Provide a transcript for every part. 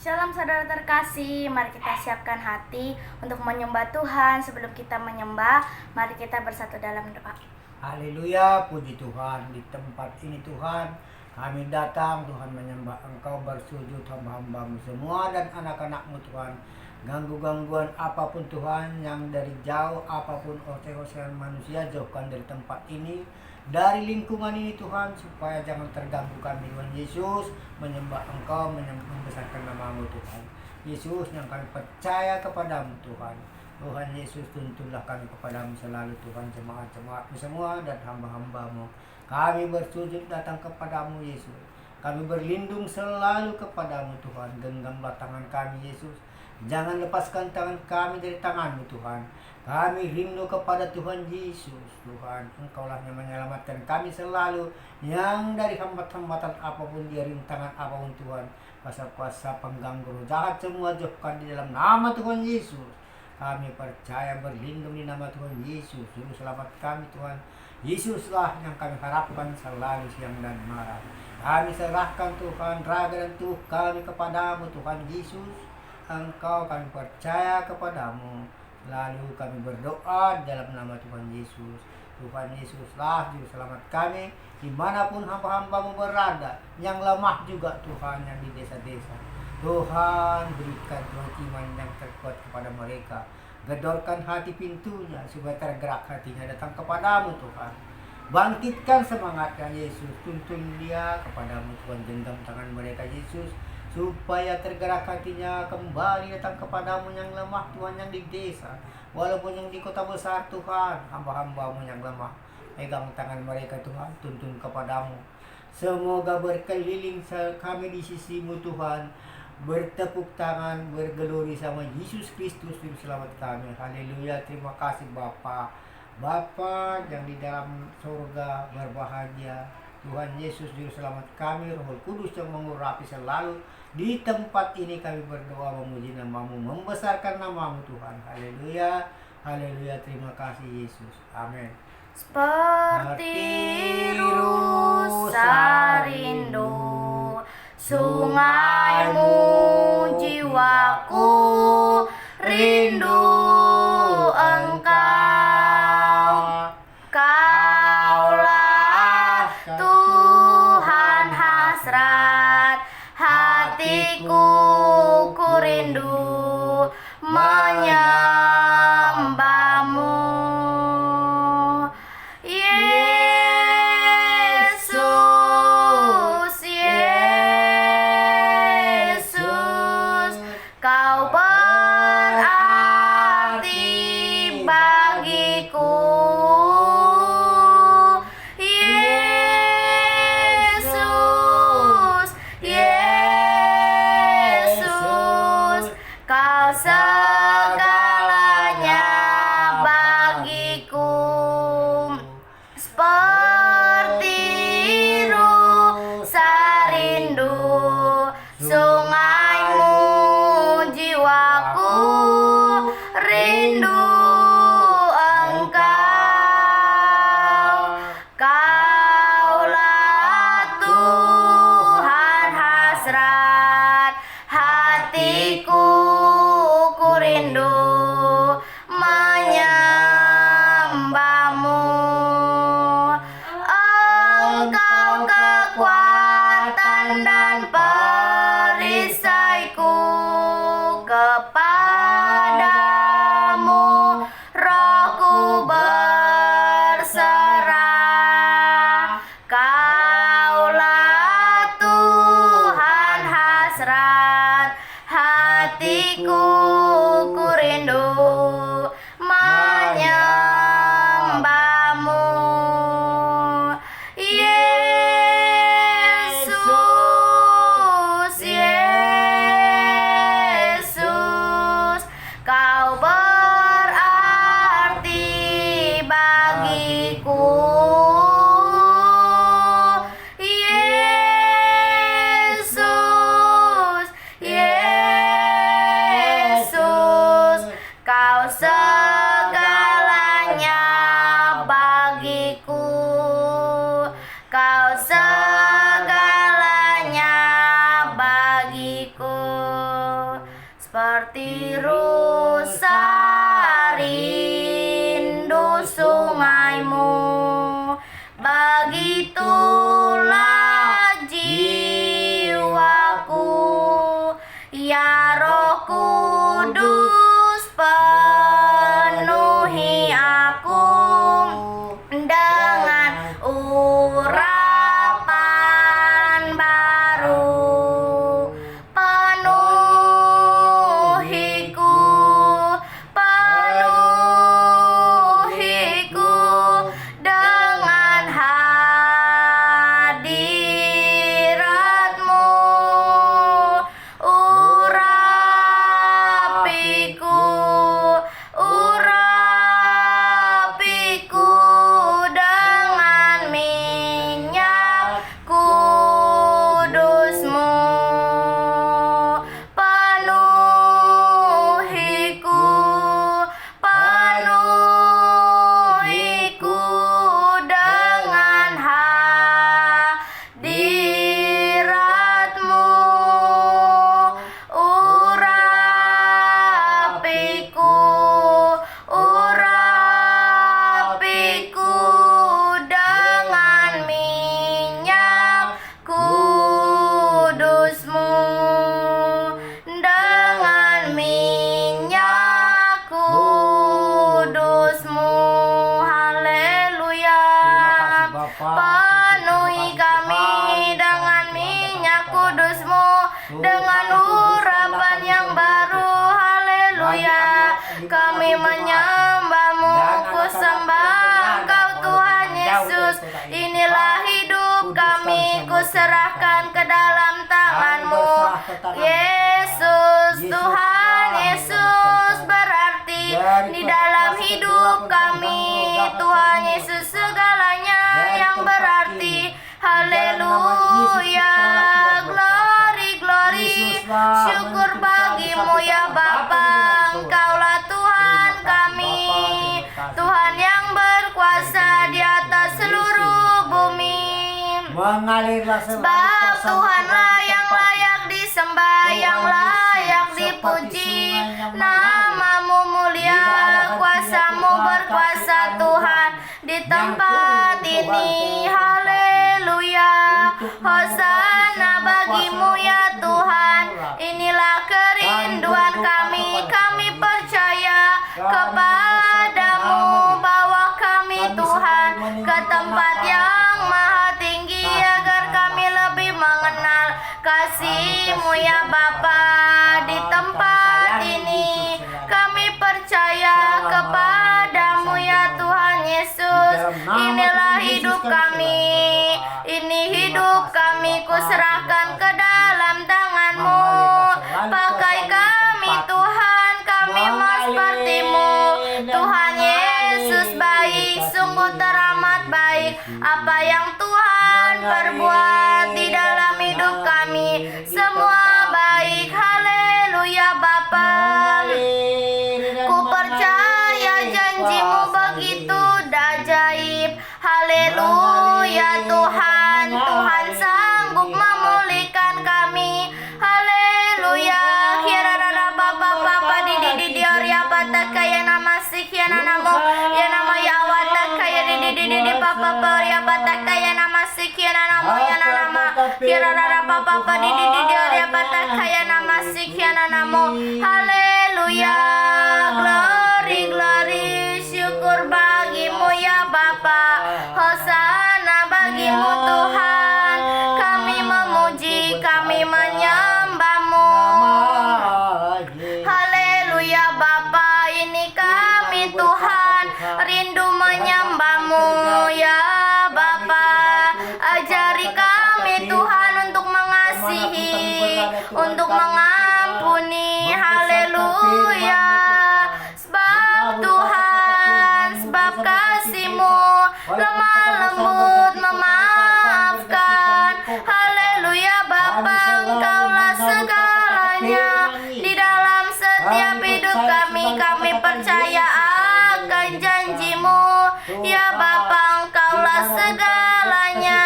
Shalom saudara terkasih, mari kita siapkan hati untuk menyembah Tuhan. Sebelum kita menyembah, mari kita bersatu dalam doa. Haleluya, puji Tuhan. Di tempat ini Tuhan, kami datang Tuhan menyembah Engkau, bersujud hamba-hambamu semua dan anak-anakmu Tuhan. Gangguan apapun Tuhan yang dari jauh, apapun ocehan manusia, jauhkan dari tempat ini, dari lingkungan ini Tuhan, supaya jangan terganggu kami Tuhan Yesus, menyembah Engkau, membesarkan namamu Tuhan Yesus yang kami percaya kepadamu Tuhan. Tuhan Yesus, tuntunlah kami kepadamu selalu Tuhan, jemaat-jemaatmu semua dan hamba-hambamu. Kami bersujud datang kepadamu Yesus. Kami berlindung selalu kepadamu Tuhan. Genggamlah tangan kami Yesus. Jangan lepaskan tangan kami dari tanganmu Tuhan. Kami rindu kepada Tuhan Yesus. Tuhan, Engkaulah yang menyelamatkan kami selalu. Yang dari hambatan-hambatan apapun, dari rintangan apapun Tuhan. Kuasa-kuasa pengganggu jahat semua jauhkan di dalam nama Tuhan Yesus. Kami percaya berlindung di nama Tuhan Yesus. Juru selamat kami Tuhan Yesuslah yang kami harapkan selalu siang dan malam. Kami serahkan Tuhan raga dan tubuh kami kepadamu Tuhan Yesus. Engkau kami percaya kepadamu. Lalu kami berdoa dalam nama Tuhan Yesus. Tuhan Yesuslah juru selamat kami dimanapun hamba-hambamu berada, yang lemah juga Tuhan, yang di desa-desa. Tuhan, berikan Tuhan iman yang terkuat kepada mereka. Gedorkan hati pintunya supaya tergerak hatinya datang kepadamu Tuhan. Bangkitkan semangatnya Yesus. Tuntun dia kepadamu Tuhan. Genggam tangan mereka Yesus, supaya tergerak hatinya kembali datang kepadamu yang lemah Tuhan, yang di desa. Walaupun yang di kota besar Tuhan, hamba-hambamu yang lemah. Pegang tangan mereka Tuhan, tuntun kepadamu. Semoga berkeliling kami di sisimu Tuhan. Bertepuk tangan, bergelori sama Yesus Kristus Juru Selamat kami. Haleluya, terima kasih Bapa. Bapa yang di dalam surga, berbahagia. Tuhan Yesus Juru Selamat kami, Roh Kudus yang mengurapi selalu. Di tempat ini kami berdoa memuji namamu, membesarkan namamu Tuhan. Haleluya, haleluya, terima kasih Yesus. Amin. Seperti rusa rindu sungaimu, jiwaku rindu Engkau. Kaulah Tuhan hasrat hatiku, ku rindu menyembahmu. Yesus, Yesus, Kau berarti bagiku. Yesus, Yesus, Kau segalanya bagiku. Seperti rusa rindu sungaimu, jiwaku rindu Engkau. Kaulah Tuhan hasrat hatiku, ku rindu menyembahmu. Engkau kekuatan dan perisaiku, kepadamu rohku berserah. Kaulah Tuhan hasrat hatiku, ku rindu menyembahmu. Yesus, Yesus, Kau berarti bagiku. Yesus, Yesus, Kau segalanya bagiku. Kau segalanya bagiku. seperti rusa rindu sungaimu, begitulah jiwaku, ya Roh Kudus penuhi aku dengan urapan baru, penuhiku dengan hadiratmu, urapiku dengan minyak kudusmu, penuhiku dengan hadiratmu, urapiku dengan minyak kudusmu, dengan minyak kudusmu. Haleluya. Terima kasih, Bapa. Penuhi kami dengan minyak kudusmu, dengan urapan yang baru. Haleluya. Kami menyembahmu, ku sembah Engkau Tuhan Yesus. Inilah hidup kami, ku serahkan ke dalam tangan-Mu. Yesus, Tuhan Yesus berarti di dalam hidup kami. Tuhan Yesus segalanya yang berarti. Haleluya, glory, glory. Syukur bagimu ya Bapa, Engkaulah Tuhan kami, Tuhan yang berkuasa di atas seluruh bumi. Mengalirlah Sebab Tuhanlah yang layak disembah, yang layak dipuji. Namamu mulia, kuasamu berkuasa Tuhan di tempat ini. Haleluya. Hosana bagimu ya Tuhan. Inilah kerinduan kami. Kami percaya kepadamu, bawa kami Tuhan ke tempat yang maha tinggi, agar kami lebih mengenal kasih-Mu ya Bapa. Di tempat ini kami percaya kepadamu ya Tuhan Yesus. Inilah hidup kami, ini hidup kami, ku serahkan ke dalam tangan-Mu. Pakai kami Tuhan, kami mau seperti-Mu. Tuhan Yesus baik, sungguh teramat baik. Apa yang Tuhan perbuat di dalam hidup kami, semua baik. Haleluya Bapa. Ku percaya janji-Mu begitu ajaib. Haleluya Tuhan, Tuhan sanggup memulihkan kami. Haleluya. Kirarara Bapa Bapa di Oria Bata kaya nama Sikiana namo ya nama Yawata kaya di Papa Oria Bata kaya nama Sikiana namo ya nama Kirarara Bapa Bapa di Oria Bata kaya nama Sikiana namo. Haleluya, glory, glory. Syukur bagimu ya Bapa. Hosana bagimu Tuhan. Kami memuji, kami menyembah-Mu. Haleluya Bapa, ini kami Tuhan, rindu menyembah-Mu ya Bapa. Ajari kami Tuhan untuk mengasihi, untuk mengampuni. Haleluya. Sebab Tuhan, sebab kasih-Mu lemah lembut memaafkan. Haleluya Bapa, Engkaulah segalanya di dalam setiap hidup kami. Kami percaya akan janji-Mu ya Bapa, Engkaulah segalanya.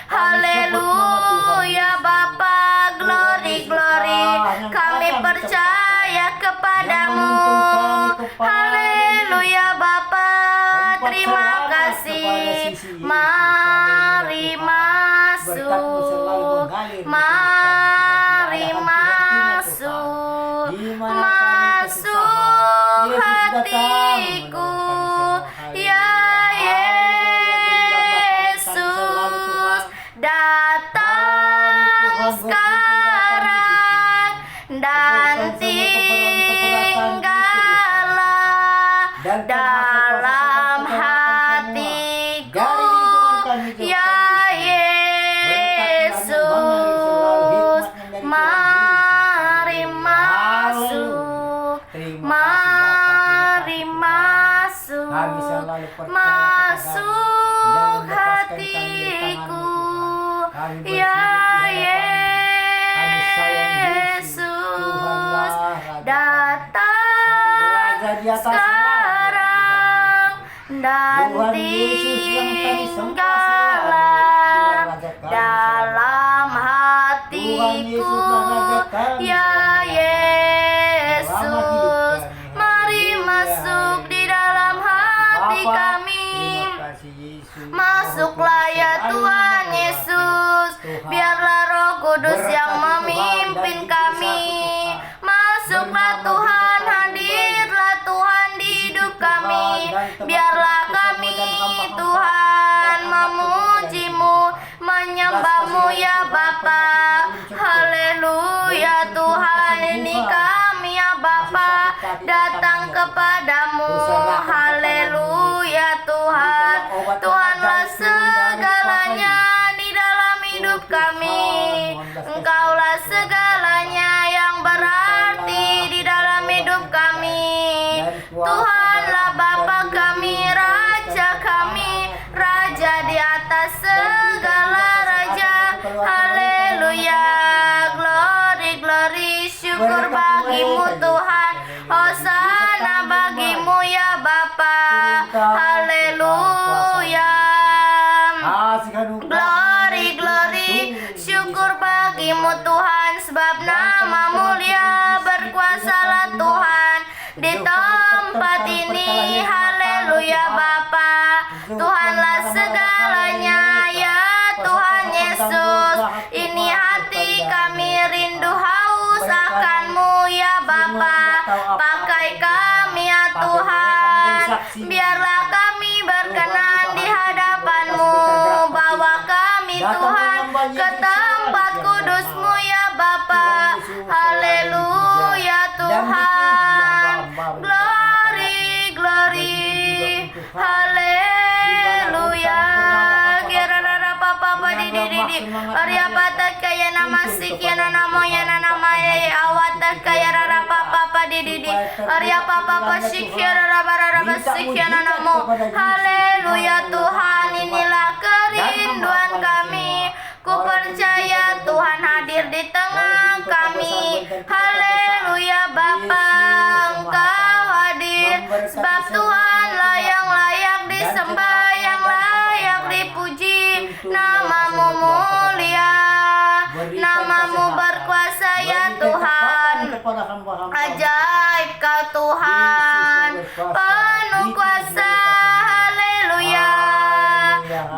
Haleluya Bapa, glory, glory. Kami percaya kepadamu. Haleluya Bapa, terima kasih. Mari masuk, mari masuk, masuk hatiku, ya Yesus, datang sekarang dan tinggallah dalam hatiku, ya Yesus, mari masuk, mari masuk, masuk hatiku, ya Yesus, datang sekarang dan tinggallah dalam hatiku, ya Yesus, mari masuk di dalam hati kami. Masuklah ya Tuhan Yesus, biarlah Roh Kudus yang memimpin kami. Masuklah Tuhan, hadirlah Tuhan di hidup kami. Biarlah kami Tuhan memuji-Mu, menyembah-Mu ya Bapa. Haleluya Tuhan, ini kami ya Bapa datang kepadamu. Haleluya Tuhan, Tuhanlah segalanya di dalam hidup kami. Engkaulah segalanya yang berarti di dalam hidup kami. Tuhanlah Bapa kami, Raja kami, Raja di atas segala raja. Haleluya, glory, glory, syukur bagimu Tuhan. Hosana bagimu ya Bapa. Haleluya, glory, glory, syukur bagimu Tuhan, sebab nama mulia berkuasalah Tuhan di tempat ini. Haleluya Bapa, Tuhanlah segalanya ya Tuhan Yesus. Ini hati kami rindu haus akan-Mu ya Bapa. Pakai kami ya Tuhan, biarlah kami berkenan di hadapan-Mu. Bawa kami Tuhan ke tempat kudus-Mu ya Bapa. Haleluya Tuhan, glory, glory, haleluya. Kirara papa di Arya pata kaya nama sikiana namo yana nama ya awata kaya rara papa di Arya papa sikiana rara sikiana namo. Haleluya Tuhan, inilah kerinduan kami. Ku percaya Tuhan hadir di tengah kami. Haleluya Bapa, Engkau hadir, sebab Tuhanlah yang layak disembah, yang layak dipuji. Nama-Mu mulia, nama-Mu berkuasa ya Tuhan. Ajaib Kau Tuhan, penuh kuasa. Haleluya,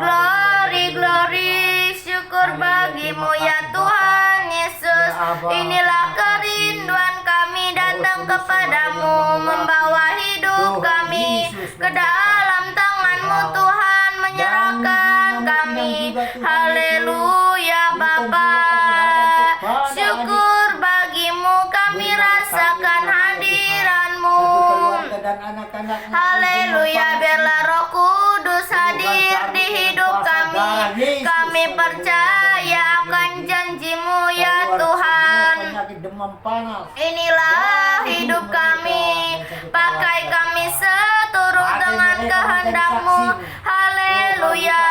glory, glory, syukur bagimu ya Tuhan Yesus. Inilah kerinduan kami, datang kepadamu, membawa hidup kami ke dalam tangan-Mu Tuhan, menyerahkan kami. Haleluya Bapa, syukur bagimu kami rasakan hadiran-Mu. Haleluya, biarlah Roh Kudus hadir di hidup kami. Kami percaya akan janji-Mu ya Tuhan. Inilah hidup kami, pakai kami seturut dengan kehendak-Mu. Haleluya,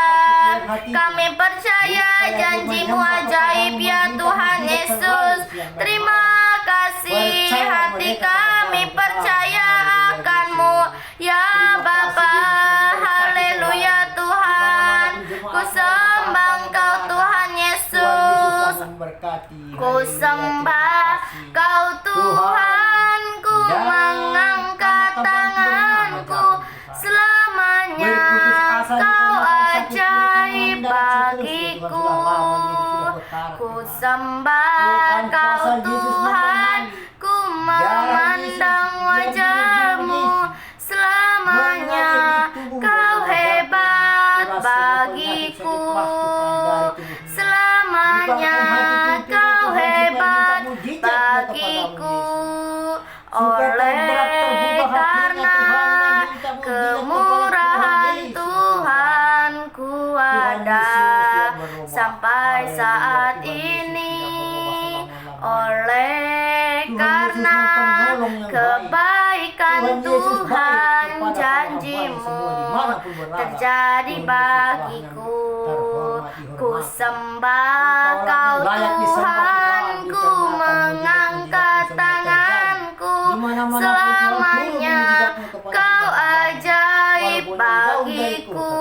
kami percaya janji-Mu ajaib ya Tuhan Yesus. Terima kasih, hati kami percaya akan-Mu ya Bapa. Haleluya Tuhan, ku sembah Engkau Tuhan Yesus. Ku sembah Kau Tuhan, ku sembah Kau Tuhan, ku memandang wajah-Mu selamanya. Kau hebat bagiku, selamanya Kau hebat bagiku. Oleh karena kemurahan Tuhan ku ada sampai saat ini. Oleh karena kebaikan Tuhan, janji-Mu terjadi bagiku. Ku sembah Kau Tuhan, ku mengangkat tanganku selamanya. Kau ajaib bagiku.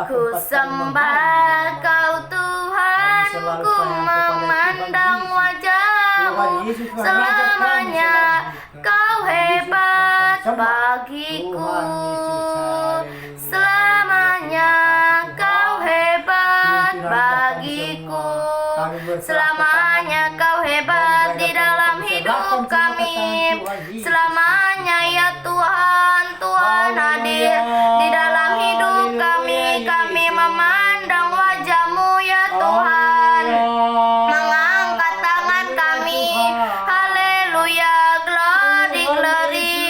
Ku sembah Kau Tuhan, ku memandang wajah-Mu selamanya. Kau hebat bagiku, selamanya Kau hebat bagiku. Selamanya Kau hebat di dalam hidup kami. Selamanya ya Tuhan, Tuhan hadir di dalam hidup kami. Kami memandang wajah-Mu ya Tuhan, mengangkat tangan kami. Haleluya, glory, glory.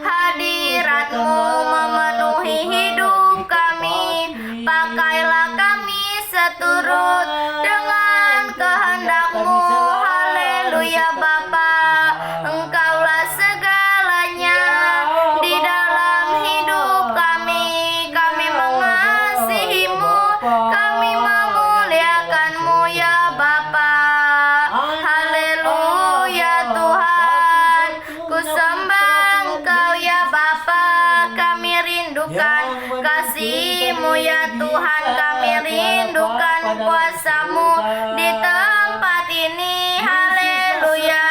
Hadirat-Mu memenuhi hidup kami. Pakailah kami seturut dengan kehendak-Mu. Haleluya Bapa, Engkaulah segalanya di dalam hidup kami. Kami mengasihi-Mu, kami memuliakan-Mu ya Bapa. Haleluya Tuhan, ku sembah Engkau ya Bapa. Kami rindukan kasih-Mu ya Tuhan. Kami rindukan kuasa-Mu di tempat ini. Haleluya.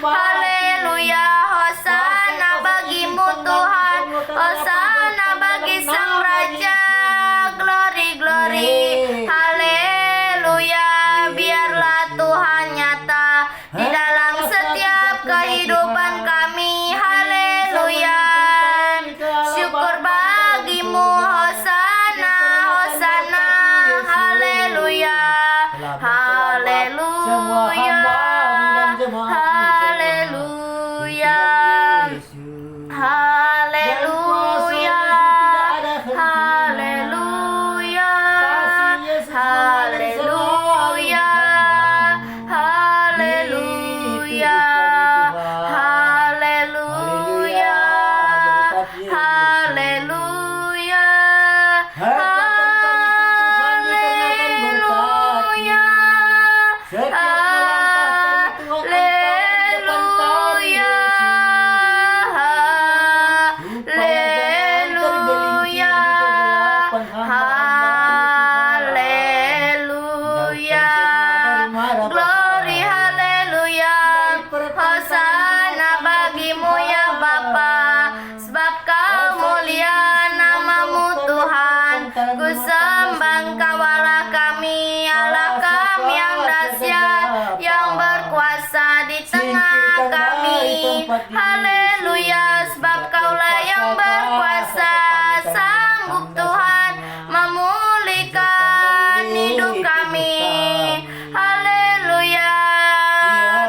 Haleluya. Hosana bagi-Mu Tuhan, hosana bagi Sang Raja. Glory, glory. Haleluya. Biarlah Tuhan nyata di dalam setiap kehidupan kami. Haleluya. Syukur bagi-Mu. Hosana, hosana. Haleluya. Haleluya. Haleluya. Haleluya. Haleluya. Haleluya. Haleluya. Haleluya. Haleluya. Haleluya. Haleluya. Haleluya. Haleluya. Glory, haleluya. Hosana bagi-Mu ya Bapa, sebab Kau mulia nama-Mu Tuhan. Ku sembah Engkau Allah kami, Allah kami yang dahsyat, yang berkuasa di tengah kami. Haleluya, sebab Kaulah yang berkuasa. Sanggup Tuhan memulihkan hidup kami. Haleluya.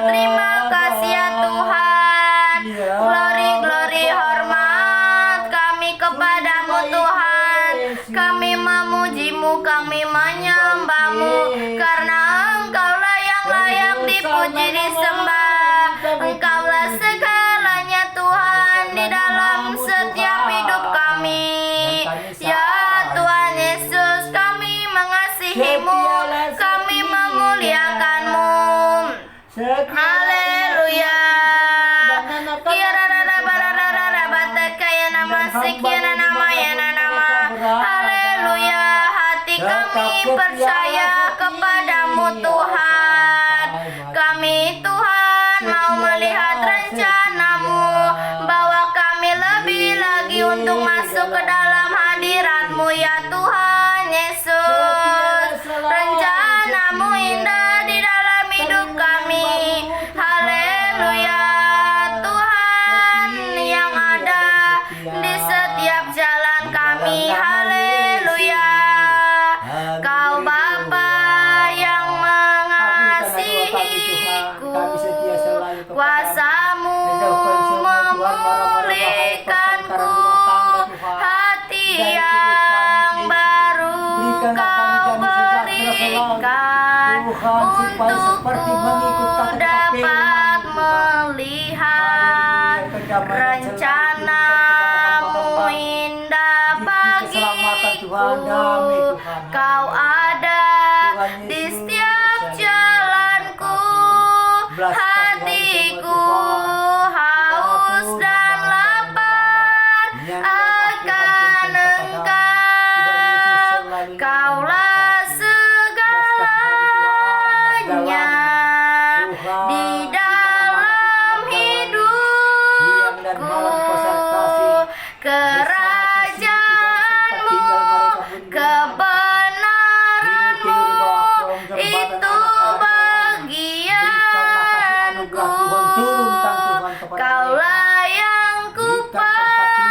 Terima kasih ya Tuhan. Glory, glory, hormat kami kepada-Mu Tuhan. Kami memuji-Mu, kami menyembah-Mu, karena Engkaulah yang layak dipuji, disembah. Engkaulah segalanya Tuhan di dalam setiap hidup kami. Ya Tuhan Yesus, kami mengasihi-Mu, kami memuliakan-Mu. Haleluya. Haleluya. Hati kami percaya kepada-Mu Tuhan. Kami Tuhan rencanamu. Bawa kami lebih lagi untuk masuk ke dalam hadirat-Mu ya Tuhan Yesus. Rencanamu indah di dalam hidup kami. Haleluya. Tuhan yang ada di setiap jalan kami. Haleluya. Kau Bapa yang mengasihiku, kuasa-Mu memulihkanku, hati yang baru Kau berikan untukku dapat melihat rencana-Mu indah bagiku. Kau ada di setiap jalanku, hatiku haus dan lapar akan Engkau. Kaulah segalanya di dalam hidupku. Kerajaan-Mu, kebenaran-Mu, itu bagianku. Kaulah yang kupandang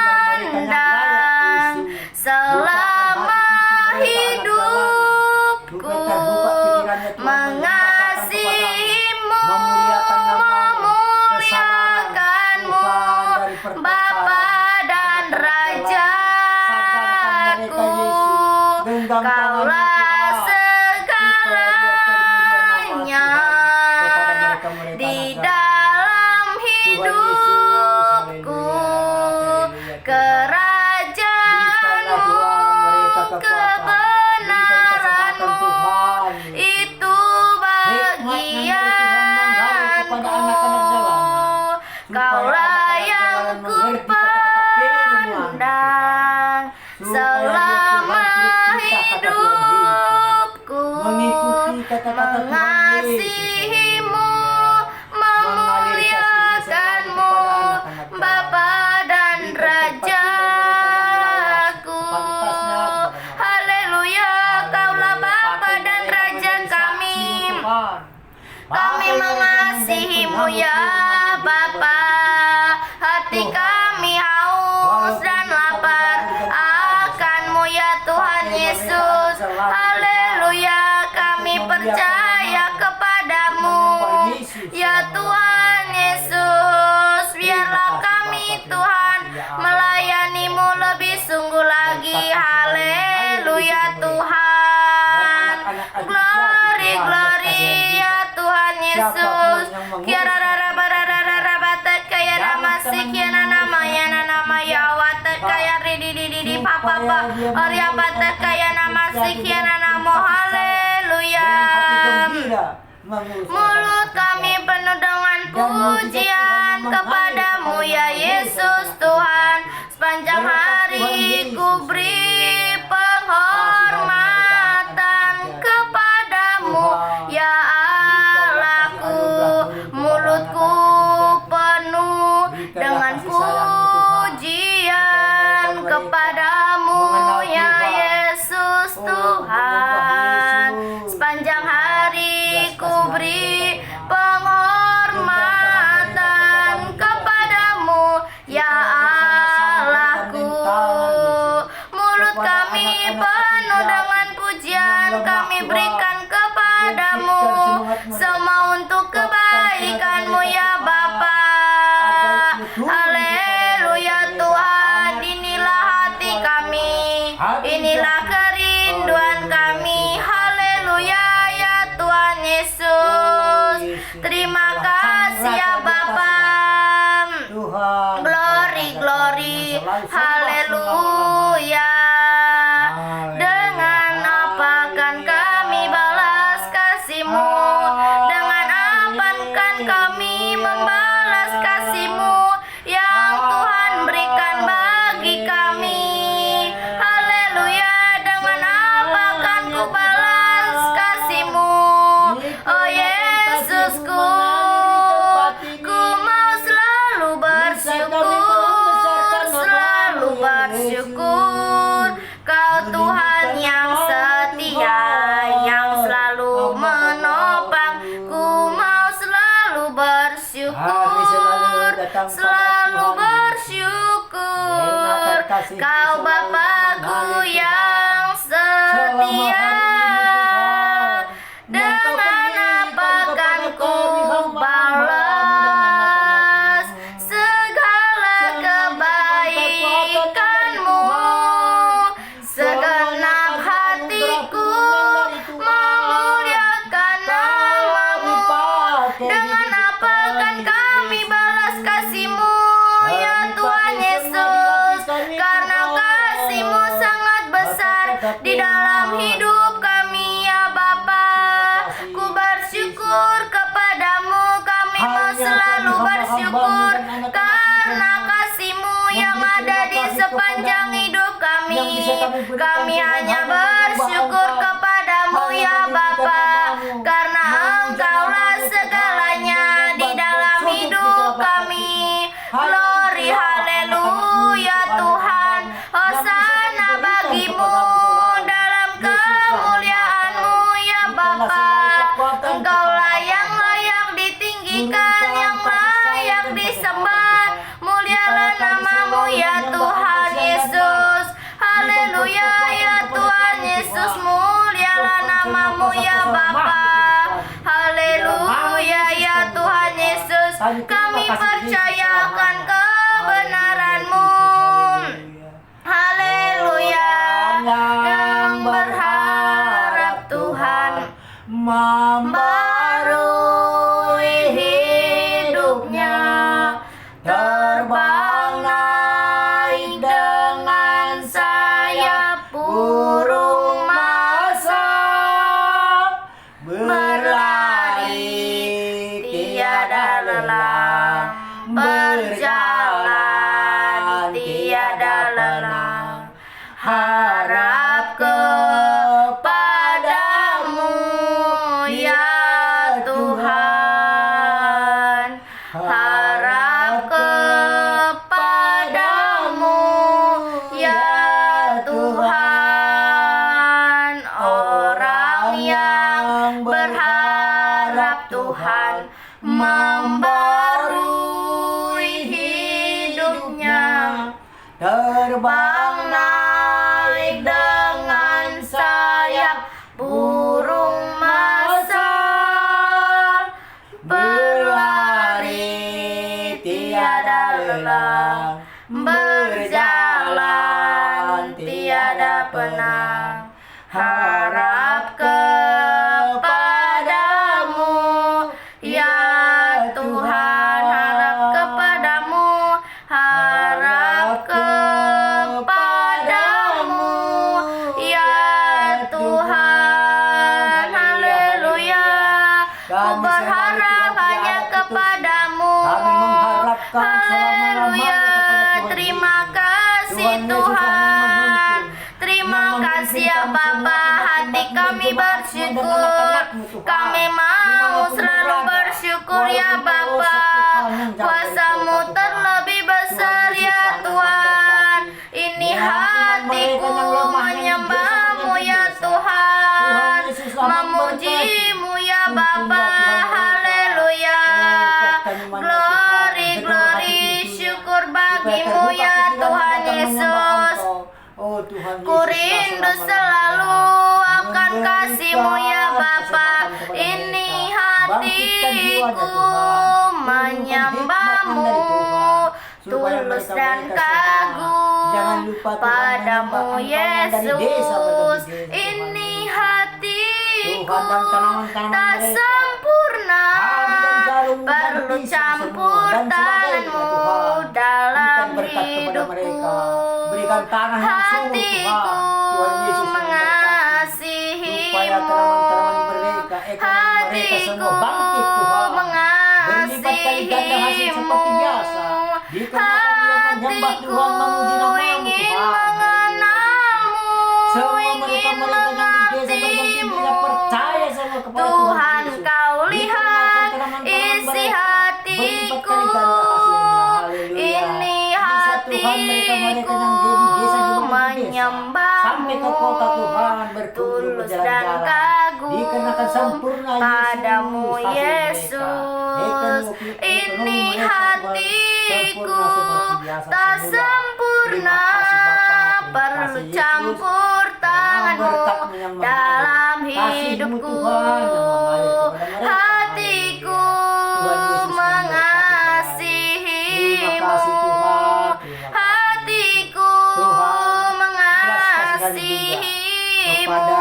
selama hidupku. Mengasihi-Mu, memuliakan-Mu, Bapa dan Rajaku. Kaulah segalanya di dalam hidupku. Kerajaan-Mu, kebenaran-Mu, itu bagianku. Kaulah yang kupandang selama hidupku. Mengasihi-Mu, memuliakan-Mu, Bapa dan Rajaku. Haleluya. Kaulah Bapa dan Raja kami. Kami mengasihi-Mu ya Bapa. Hati kami haus dan lapar akan-Mu ya Tuhan Yesus. Haleluya. Kami percaya kepadamu ya Tuhan Yesus. Biarlah kami Tuhan melayani-Mu lebih sungguh lagi. Haleluya Tuhan. Glory, glory ya Tuhan Yesus. Kaya namasik ya nama ya watak kaya rididididi papa Orya batak kaya namasik ya namo. Haleluya. Mulut kami penuh dengan pujian kepadamu ya Yesus Tuhan. Sepanjang hari ku beri penghormatan kepadamu ya Allahku. Mulutku penuh dengan pujian kepadamu ya Yesus Tuhan. Sepanjang hari ku beri penghormatan kepadamu ya Allahku. Mulut kami penuh dengan pujian kami berikan kepadamu, semua untuk kebaikan-Mu ya Bapa. Haleluya Tuhan. Inilah hati kami, inilah kerinduan kami. Haleluya ya Tuhan Yesus. Terima kasih ya Bapa. Glory, glory. Haleluya. Dengan apa kan kami balas kasih-Mu? Dengan apa kan kami membalas kasih-Mu yang Tuhan berikan bagi kami? Haleluya. Dengan apa kan ku balas kasih-Mu? Oh Yesusku, ku mau datang pada selalu Tuhan bersyukur. kasih Kau selalu Bapakku mengalir yang selama setia. hari ini Tuhan. Yang Kau Dengan apa berikan kan kepada ku kami hamba-Mu balas dan anak-anak-Mu. segala kebaikan-Mu. Segenap hatiku memuliakan nama-Mu. Dengan apa kan kami balas kasih-Mu, ya Tuhan Yesus? Karena kasih-Mu sangat besar di dalam hidup kami, ya Bapa. Ku bersyukur kepadamu, kami mau selalu bersyukur karena kasih-Mu yang ada di sepanjang hidup kami. Kami hanya bersyukur kepadamu, ya Bapa, karena Engkaulah segalanya di dalam hidup kami. Glory haleluya Tuhan, hosana bagimu dalam kemuliaan-Mu, ya Bapa. Engkaulah yang layak ditinggikan, yang layak disembah. Mulialah nama-Mu, ya Tuhan Yesus. Haleluya ya Tuhan Yesus, mulialah nama-Mu, ya Bapa. Haleluya ya Tuhan Yesus, kami percayakan kebenaran-Mu. Haleluya, yang berharap Tuhan membarui hidupnya, terbang naik dengan sayap burung masa, berlari tiada lelah, berjalan tiada lelah, harap kepadamu ya Tuhan, harap kepadamu ya Tuhan. Orang yang berharap Tuhan membarui hidupnya, terbang naik dengan sayap burung masa, berlari tiada lelah, berjalan tiada penang, harap kepadamu ya Tuhan, harap kepadamu, harap kepadamu ya Tuhan. Haleluya, ku berharap hanya kepadamu. Haleluya, terima kasih Tuhan, terima kasih ya Bapa. Hati kami bersyukur, kami mau selalu bersyukur ya Bapa. Kuasa-Mu terlebih besar ya Tuhan. Ini hatiku menyembah-Mu ya Tuhan, memuji-Mu ya Bapa. Haleluya, glory glory, syukur bagimu ya Tuhan Yesus. Ku rindu selalu akan kasih-Mu ya Bapa. Ini hatiku menyembah-Mu, tulus dan kagum padamu Yesus. Ini hatiku tak sempurna, perlu campur tangan-Mu dalam hidupku. Hatiku mengasihi-Mu, hatiku mengasihi-Mu, hatiku ingin mengenal-Mu, ingin mengerti-Mu. Tuhan, Kau lihat isi hatiku, ini hatiku menyembah-Mu, tulus dan kagum padamu Yesus. Ini hatiku senantiasa tak semula. sempurna, Terima kasih Bapa, terima perlu kasih Yesus. campur tanganmu berkat-Mu yang mengalir. dalam Kasih-Mu hidupku. Tuhan yang mengalir kepada mereka. Hatiku Tuhan Yesus mengasihi-Mu, Terima kasih Tuhan. Terima kasih. hatiku Tuhan, mengasihi-Mu, kepada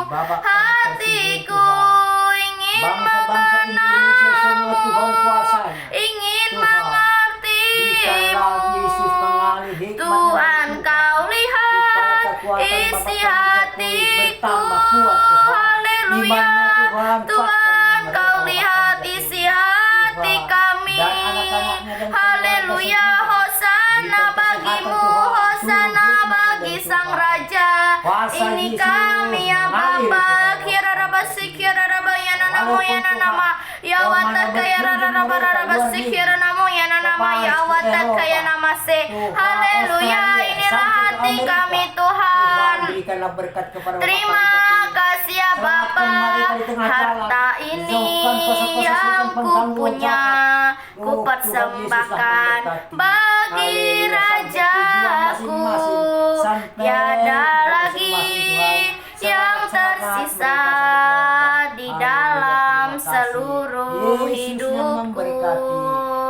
Bapak kami hatiku Tuhan. ingin Bangsa-bangsa Indonesia semua Tuhan kuasanya. ingin Tuhan, mengerti-Mu. Biarlah Yesus mengalir hikmat Tuhan, dan Kau lihat kekuatan isi Bapak kami hatiku. bertambah kuat Tuhan. Haleluya. Imannya Tuhan, Tuhan, kuatkan Kau mereka, lihat Bapak isi kami. hati Tuhan, kami. dan anak-anaknya dan Haleluya. keluarga Hosana Berikan bagimu, kesehatan, Tuhan. Hosana Turun bagi Tuhan. Sang Raja. Kuasa Ini Yesus kami ya mengalir Bapa. kepada Kira raba sikira raba ya nanamu ya Walaupun nanama. Ya Tuhan, wata mana kaya berkunjung raba mereka raba luar sikira namu ya nanama ya Lepas wata Eropa. kaya namase. Tuhan, Haleluya. Australia, Inilah sampai ke hati Amerika. kami Tuhan. Berikanlah berkat kepada Terima kasih ya Bapa. Selamatkan mereka di tengah Harta jalan. ini Jauhkan kuasa-kuasa yang setan ku pengganggu punya, jahat. ku Oh, Tuhan persembahkan Yesus, memberkati. bagi Haleluya. Sampai tujuan Rajaku. masing-masing. Sampai Tiada ke lagi masing-masing, Tuhan. yang Semangat tersisa mereka, di Haleluya. dalam Terima kasih. seluruh Yesus yang hidupku. memberkati.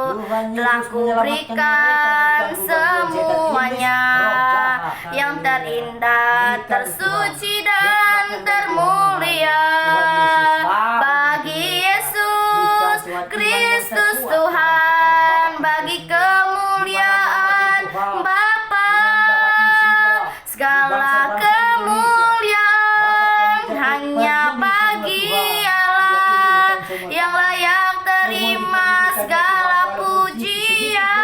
Tuhan Yesus Telah ku menyelamatkan berikan mereka dari gangguan setan semuanya iblis, roh jahat. yang Haleluya. terindah, Berikan, tersuci Tuhan. dan Nikmatnya termulia Tuhan Yesus. bagi Yesus Kristus terkuat. Tuhan, bagi kemuliaan Bapa. Segala kemuliaan hanya bagi Allah yang layak terima segala pujian.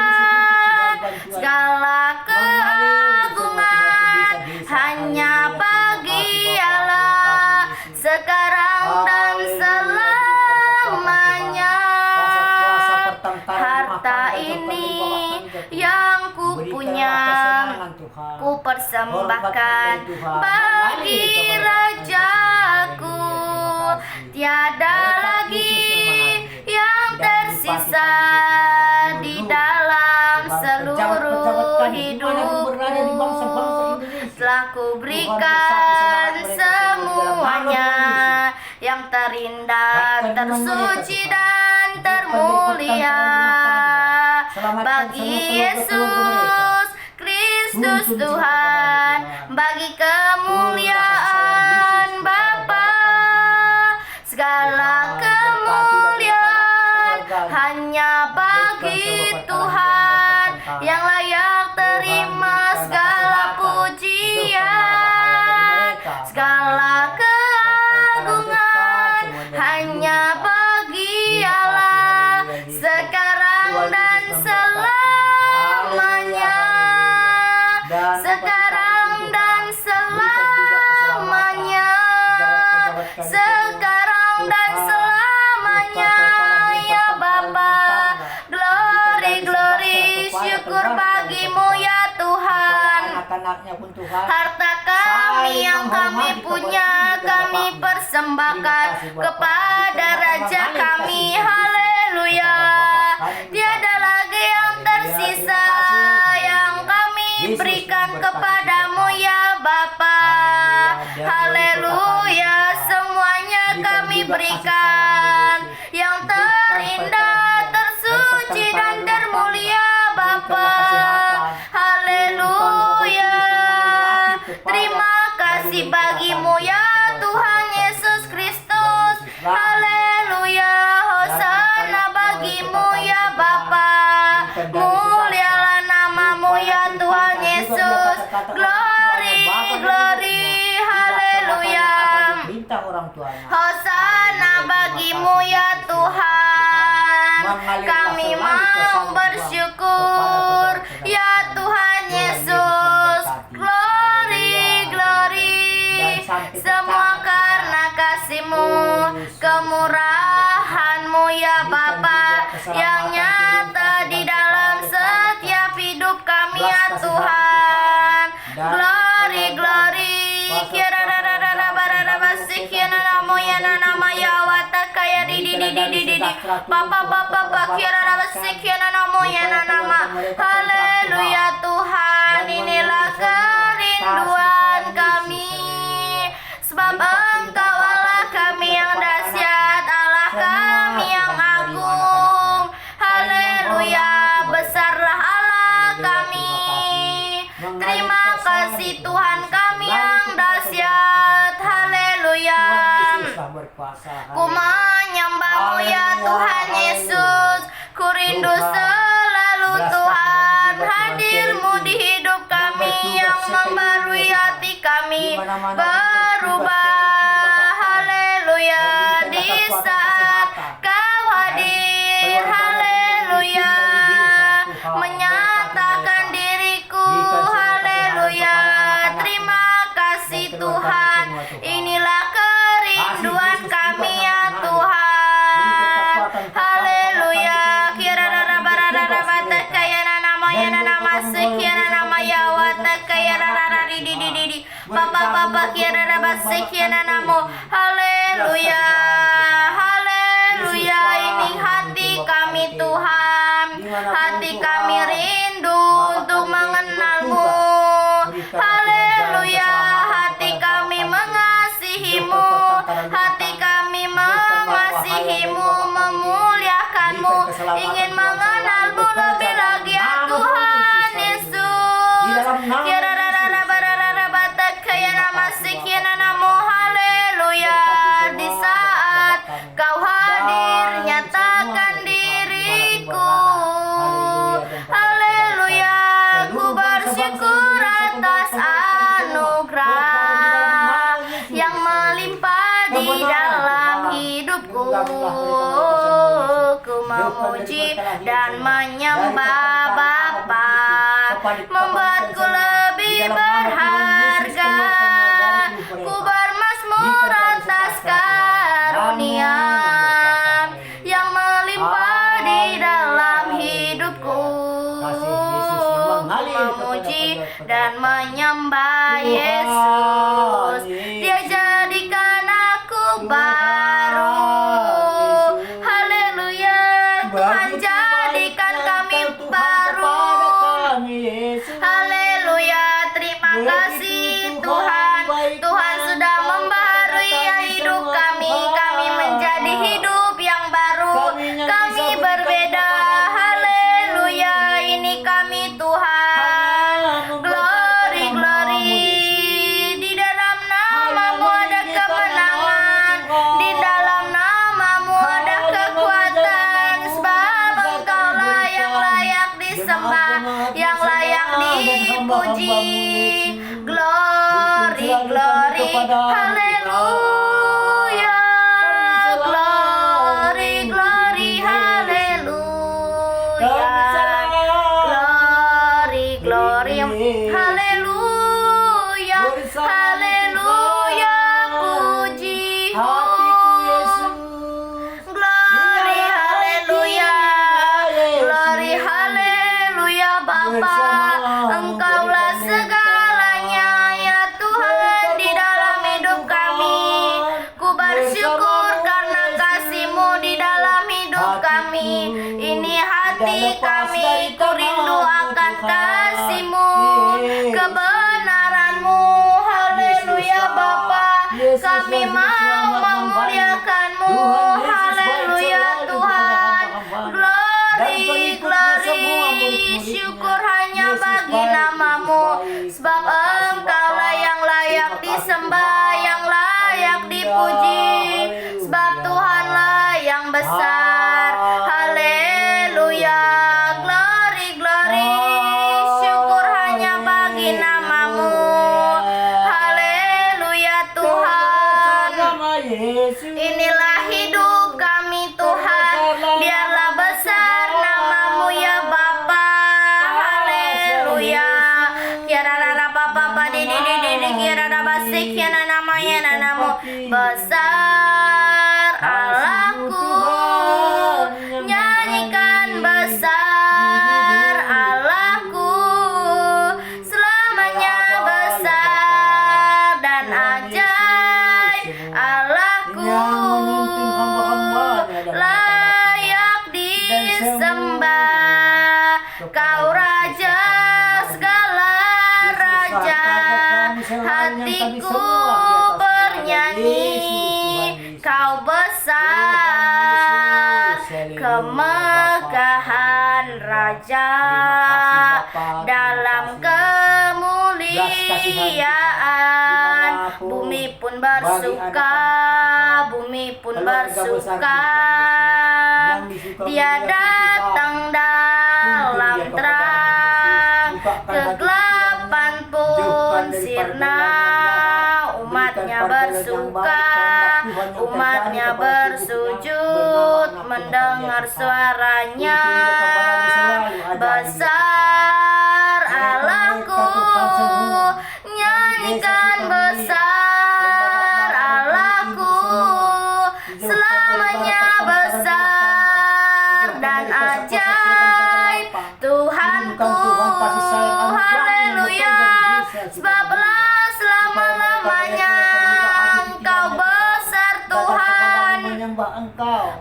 Segala keagungan hanya bagi Allah sekarang dan selamanya. Harta ini yang ku punya, ku persembahkan bagi Rajaku. Tiada lagi yang tersisa di dalam seluruh hidupku. Telah ku berikan semuanya yang terindah, tersuci dan termulia bagi Yesus Kristus Tuhan, bagi kemuliaan Bapa. Segala kemuliaan hanya bagi Tuhan yang layak terima segala pujian. Segala keagungan hanya bagi Allah sekarang dan selamanya. Sekarang dan selamanya. Sekarang dan selamanya ya Bapa. Glory, glory, syukur bagimu ya Tuhan. Anak-anaknya pun Tuhan. Harta kami yang kami punya, kami persembahkan kepada Raja kami. Haleluya. Tiada lagi yang tersisa yang kami berikan kepadamu ya Bapa. Haleluya. Semuanya kami berikan yang terindah, tersuci dan termulia Bapa. Haleluya. Terima kasih bagimu ya Tuhan Yesus Kristus. Haleluya. Hosana bagimu ya Bapa. Mulialah namamu ya Tuhan Yesus. Glory, glory. Haleluya. Bintang orang tuanya. Hosana bagimu ya Tuhan. Kami mau bersyukur ya Tuhan Yesus. Glory, glory. Semua karena kasih-Mu, kemurahan-Mu ya Bapa, yang nyata di dalam setiap hidup kami ya Tuhan. Glory, glory. Kira rara barara sikiana namo ya nama ya wata kaya di Papa kira rara sikiana namo ya nama. Haleluya. kami berubah. Haleluya, di saat Kau hadir. Haleluya, menyatakan diriku. Haleluya, terima kasih Tuhan. Inilah kerinduan kami ya Tuhan. Haleluya, haleluya, haleluya. Ini hati kami Tuhan, hati kami rindu untuk mengenal-Mu. Haleluya, hati kami mengasihi-Mu, hati kami mengasihi-Mu, memuliakan-Mu, ingin mengenal-Mu lebih lagi ya Tuhan Yesus. Haleluya, di saat Kau hadir, nyatakan diriku. Haleluya, ku bersyukur atas anugerah yang melimpah di dalam hidupku. Ku memuji dan menyembah Bapa, membuatku lebih berharga. Ku bermazmur atas karunia yang melimpah di dalam hidupku. Memuji dan menyembah Yesus, Dia jadikan aku baru. Haleluya, Tuhan jadikan kami baru. Haleluya, terima kasih Tuhan. Tuhan sudah membarui hidup kami. Kami menjadi hidup yang baru. Kami berbeda. Haleluya, ini kami Tuhan. Glory, glory. Di dalam nama-Mu ada kemenangan. Di dalam nama-Mu ada kekuatan. Sebab Engkaulah yang layak disembah, yang layak dipuji. Glory, glory, haleluya. Glory, glory, haleluya. Glory, glory, haleluya. Haleluya, puji-Mu. Glory, haleluya. Glory, haleluya, Bapa. Engkaulah segalanya ya Tuhan di dalam hidup kami. Ku bersyukur karena kasih-Mu di dalam hidup kami. Ini hati kami, ku rindu akan kasih-Mu, kebenaran-Mu. Haleluya Bapa, kami mau memuliakan-Mu. Haleluya Tuhan. Glory, glory, syukur hanya bagi nama-Mu. Sebab Engkaulah yang layak disembah, yang layak dipuji. Sebab Tuhanlah yang besar. Haleluya, glory, glory, syukur hanya bagi nama-Mu. Haleluya Tuhan. Inilah hidup kami Tuhan. Biarlah besar nama-Mu ya Bapa. Haleluya. Kiara Bapa di kiara basik kiara namanya namamu besar Allahku. Nyanyikan besar Allahku, selamanya besar dan ajaib Allahku, layak disembah. Kau raja segala raja, hatiku bernyanyi. Kau besar, kemegahan raja dalam kemuliaan. Bumi pun bersuka, bumi pun bersuka. Dia datang dalam terang, kegelapan pun sirna. bersuka, umatnya bersujud, mendengar suaranya. Besar Allahku, nyanyikan besar Allahku, selamanya besar dan ajaib Tuhanku. Haleluya, sebablah selama-lamanya Engkau besar Tuhan.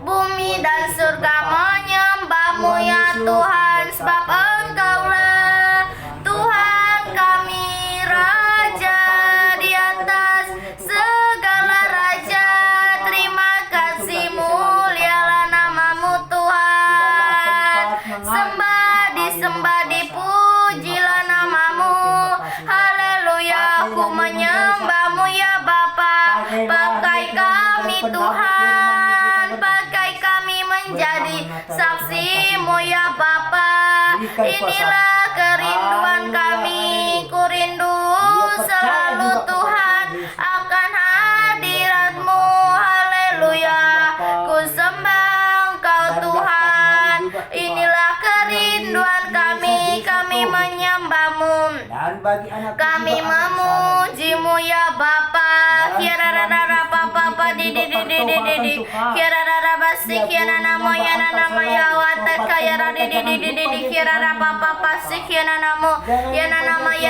Bumi dan surga menyembah-Mu ya Tuhan, sebab Engkaulah Tuhan kami, Raja di atas segala raja. Terima kasih, mulialah nama-Mu Tuhan. Sembah disembah, dipujilah nama-Mu. Haleluya, aku menyembah-Mu ya Bapa. Pakai kami Tuhan, pakai kami menjadi saksi-Mu ya Bapa. Inilah kerinduan kami, ku rindu selalu Tuhan akan hadirat-Mu. Haleluya, ku sembah Engkau Tuhan. Inilah kerinduan kami menyembah-Mu. Kami memuji-Mu ya Bapa. Kirarara papa di kirarara basik yana namo ya wata kayara di kirara papa pasik yana namo ya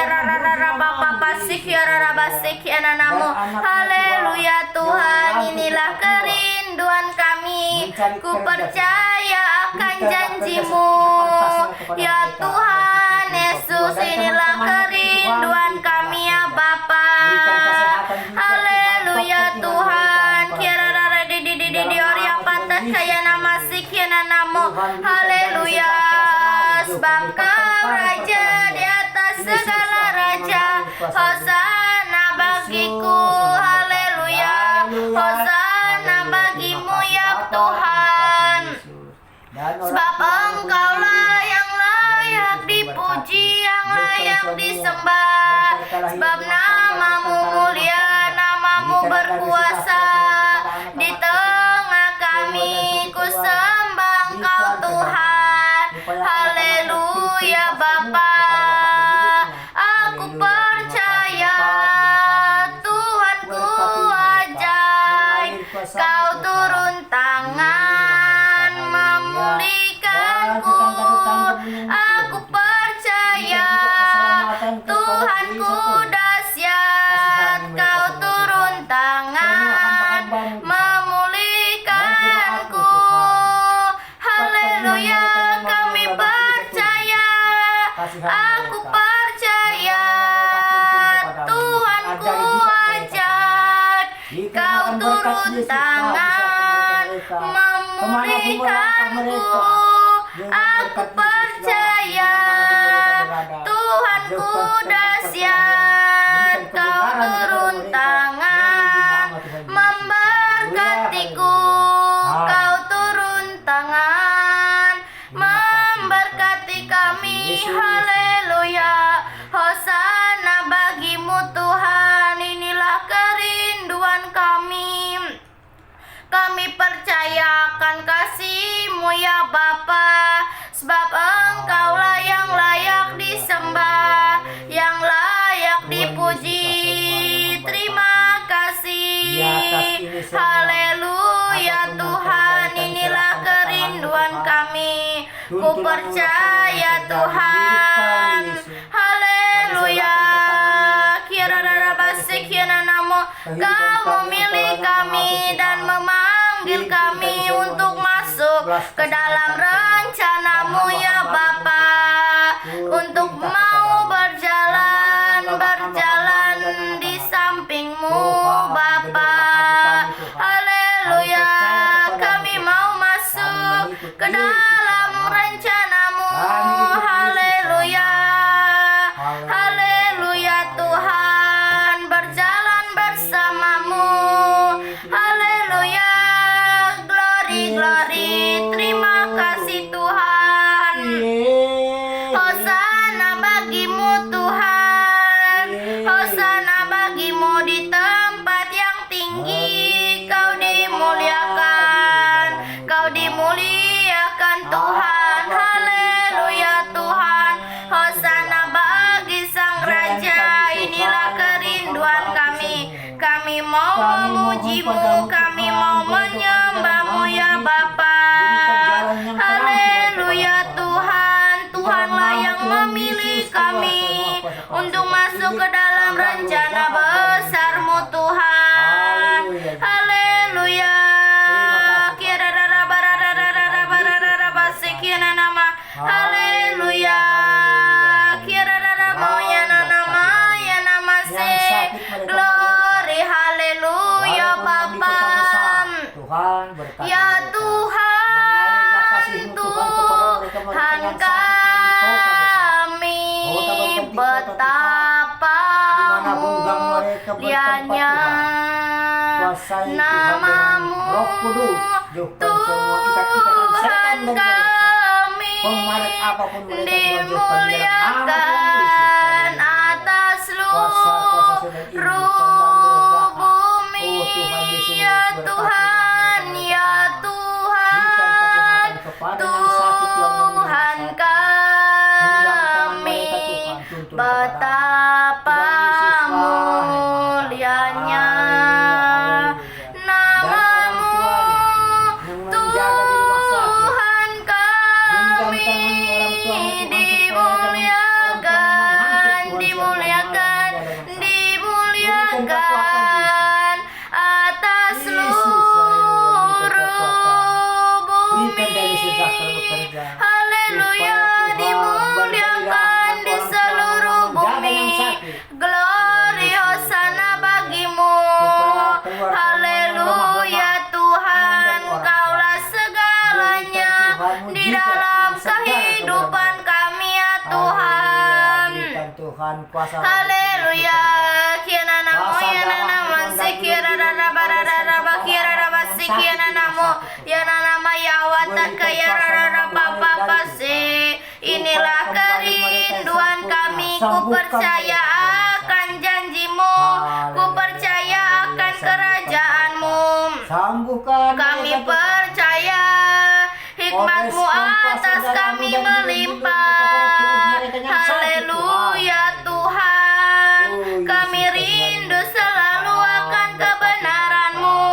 rarara papa pasik yarara basik yana namo. Haleluya Tuhan, inilah kerinduan kami, ku percaya akan janji-Mu ya Tuhan Yesus. Inilah kerinduan kami ya Bapa. Haleluya Tuhan, kirarara di oria patah kaya nama sikiana namo. Haleluya, sebab Kau Raja di atas segala raja. Hosana bagiku, haleluya, hosana bagimu ya Tuhan. Sebab Engkaulah yang layak dipuji, yang layak disembah. Sebab nama-Mu mulia, nama-Mu berkuasa. Di tengah kami ku sembah Engkau Tuhan. Haleluya Bapa, aku percaya Tuhanku ajaib. Kau turun tangan memulihkanku. Aku percaya Tuhanku dahsyat. Kau turun tangan memulihkanku. Haleluya, kami percaya. Aku percaya Tuhanku ajaib. Kau turun tangan memulihkanku. Aku percaya Tuhanku dahsyat. Kau turun tangan memberkatiku. Kau turun tangan memberkati kami. Haleluya, hosana bagi-Mu Tuhan. Inilah kerinduan kami. Kami percaya akan kasih-Mu ya Bapa. Sebab Engkaulah yang layak disembah, yang layak dipuji. Terima kasih. Haleluya Tuhan, inilah kerinduan kami. Ku percaya Tuhan. Haleluya. Kirarara basik yana namo. Kau memilih kami dan memanggil kami untuk masuk ke dalam rencana-Mu ya Bapa. Untuk mau berjalan di samping-Mu Bapa. Haleluya, kami mau masuk ke dalam rencana-Mu. Haleluya, haleluya Tuhan, berjalan bersama-Mu. Haleluya, glory, glory, terima kasih Tuhan. Hosana bagi-Mu Tuhan, hosana bagi-Mu di tempat yang janjimu, kami mau menyembahmu ya Bapa. Haleluya Tuhan, Tuhanlah yang memilih kami untuk masuk ke dalam rencana besar-Mu Tuhan. Haleluya. Haleluya. Glory, haleluya Bapa. Tuhan berkati Ya mereka. Tuhan, Tuhan kami, betapa mulianya namamu, Tuhan kami, dimuliakan atas seluruh bumi. Ya Tuhan, ya Tuhan, Tuhan kami, betapa mulianya namamu, Tuhan kami, dimuliakan atas seluruh bumi. Haleluya, dimuliakan di seluruh bumi. Glory, hosana bagimu. Haleluya Tuhan, Kaulah segalanya di dalam kehidupan kami ya Tuhan. Tuhan kuasa. Haleluya. Kiana namo, yana naman sikira rara barara bakira raba sikiana namo, yana nama yawatan kaya rara papa pase. Inilah kerinduan kami, ku percaya akan janjimu, ku percaya akan kerajaanmu. Sambuhkan Kami percaya hikmat-Mu atas kami melimpah. Haleluya Tuhan, kami rindu selalu akan kebenaran-Mu.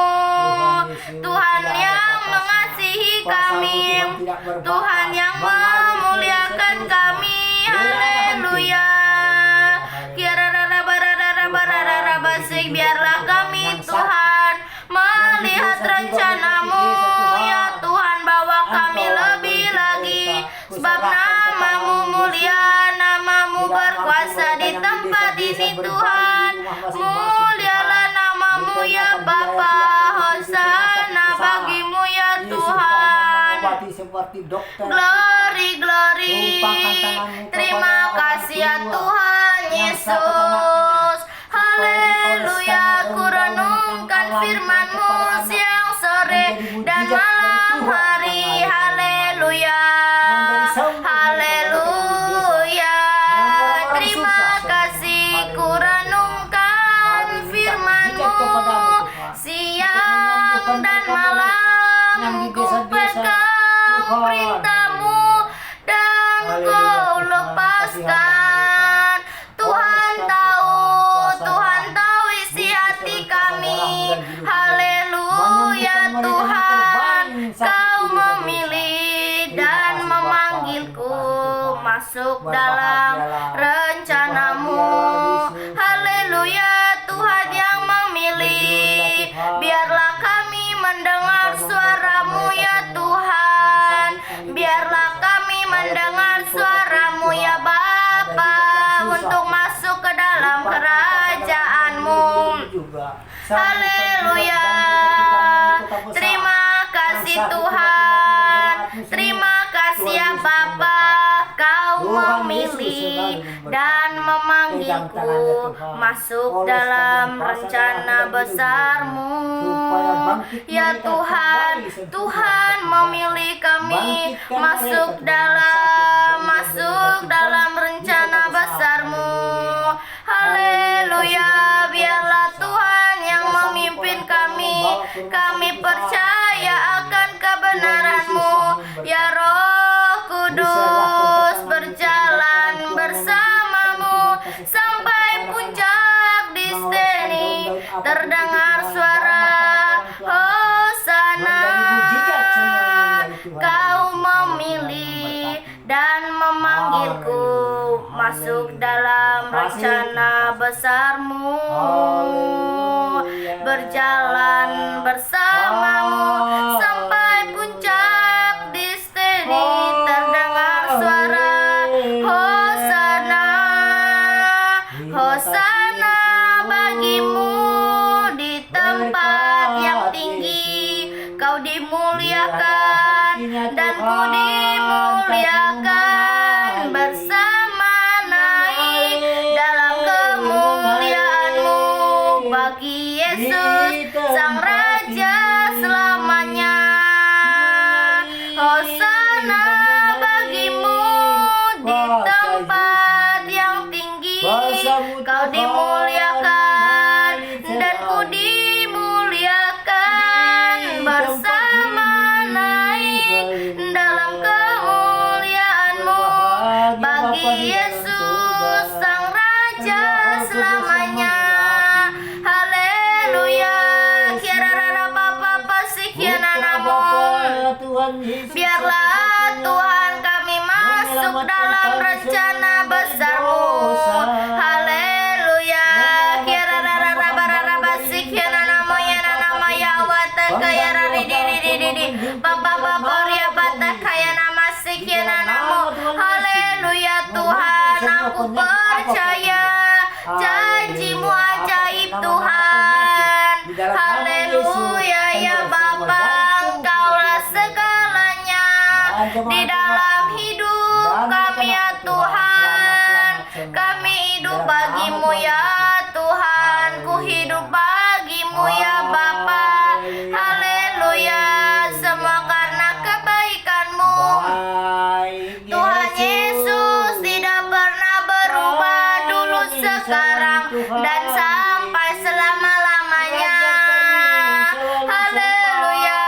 Tuhan yang mengasihi kami, Tuhan yang memuliakan kami. Haleluya. Biarlah kami Tuhan melihat rencana-Mu ya Tuhan, bawa kami lebih lagi, sebab nama-Mu mulia, nama-Mu berkuasa di tempat ini Tuhan. Mulialah nama-Mu ya Bapa, hosana bagimu ya Tuhan. Glory, glory. Terima kasih ya Tuhan Yesus. Haleluya, ku renungkan firman-Mu siang, sore, dan malam hari. Haleluya, haleluya. Terima kasih, ku renungkan firman-Mu siang dan malam. Ku pegang perintah-Mu dan ku lepaskan. Tuhan tahu isi hati kami. Haleluya Tuhan, Kau memilih dan memanggilku masuk dalam rencana-Mu. Haleluya Tuhan yang memilih. Biarlah kami mendengar suara-Mu ya Tuhan. Biarlah kami mendengar suara-Mu ya Bapa, untuk masuk ke dalam kerajaan-Mu. Haleluya. Terima kasih Tuhan. Terima kasih ya Bapa, Kau memilih dan memanggilku masuk dalam rencana besar-Mu. Ya Tuhan, Tuhan memilih kami masuk dalam rencana besar-Mu. Haleluya. Biarlah Tuhan yang memimpin kami. Kami percaya akan kebenaran-Mu. Ya Roh Kudus, berjalan bersama-Mu sampai puncak destiny. Terdengar suara masuk dalam rencana besarmu, berjalan bersamamu sampai puncak destiny, terdengar suara Hosana, Hosana bagimu di tempat yang tinggi, kau dimuliakan dan ku dimuliakan, bersama naik dalam kemuliaanmu, bagi Yesus Sang Raja selamanya. Hosana bagimu di tempat yang tinggi, kau dimuliakan dan ku dimuliakan, bersama naik dalam kemuliaanmu, bagi Yesus Sang Raja selamanya. Haleluya. Kirarara Bapa Pasikiana namun, biarlah Tuhan kami masuk dalam rencana besarmu. Haleluya. Kirarara Barara Pasikiana namoyana namaya watakaya ridididididi Bapa Ria Patakaya namasikiana namo. Haleluya Tuhan, aku percaya janjimu ajaib Tuhan. Haleluya ya Bapa, Engkaulah segalanya di dalam hidup kami ya Tuhan. Kami hidup bagimu ya Tuhan, ku hidup bagimu ya Bapa. Haleluya, semua karena kebaikanmu. Tuhan Yesus tidak pernah berubah, dulu, sekarang, dan sampai selama-lamanya. Haleluya,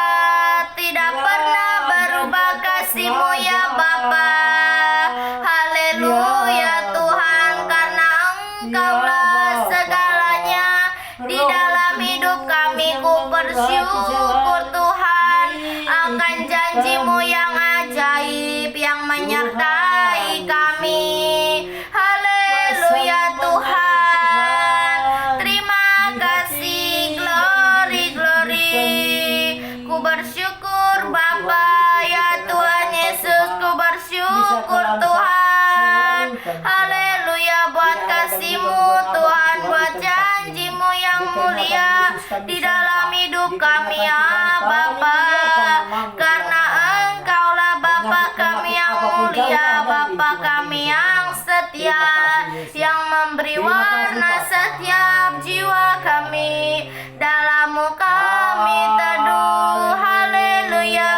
tidak pernah berubah kasih-Mu ya Bapa. Haleluya Tuhan, karena Engkaulah segalanya di dalam hidup kami. Ku bersyukur Tuhan akan janji-Mu yang ajaib yang menyertai kami. Haleluya Tuhan, terima kasih, glory, glory. Ku bersyukur Bapa ya Tuhan Yesus, ku bersyukur Tuhan. Haleluya buat kasih-Mu Tuhan, buat janji-Mu yang mulia di dalam hidup kami ya Bapa. Karena Engkaulah Bapa kami yang mulia, Bapa kami yang setia, yang memberi warna setiap jiwa kami. Dalam-Mu kami teduh, haleluya.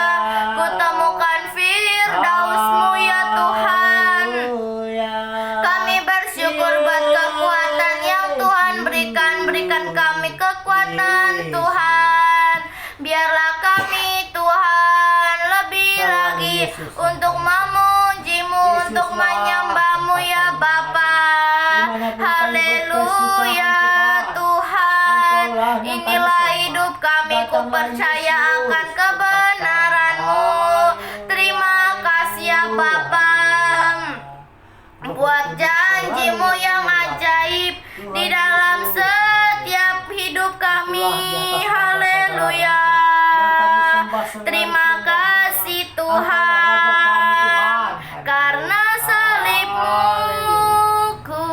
Ku temukan firdaus-Mu ya Tuhan. Kami bersyukur buat kekuatan yang Tuhan berikan kami kekuatan Tuhan. Biarlah kami Tuhan lebih lagi untuk memuji-Mu, untuk menyembah-Mu ya Bapa. Haleluya Tuhan, inilah hidup kami, ku percaya akan kebenaran-Mu. Terima kasih ya Bapa buat janji-Mu yang ajaib di dalam setiap hidup kami. Haleluya. Terima kasih Tuhan, karena salib-Mu ku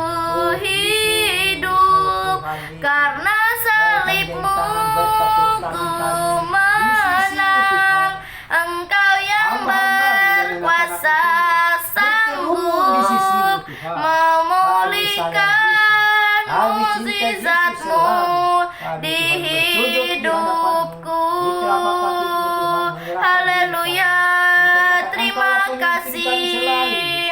hidup, karena salib-Mu ku menang. Engkau yang berkuasa sanggup memulihkan mukjizat-Mu di hidupku. Haleluya, terima kasih.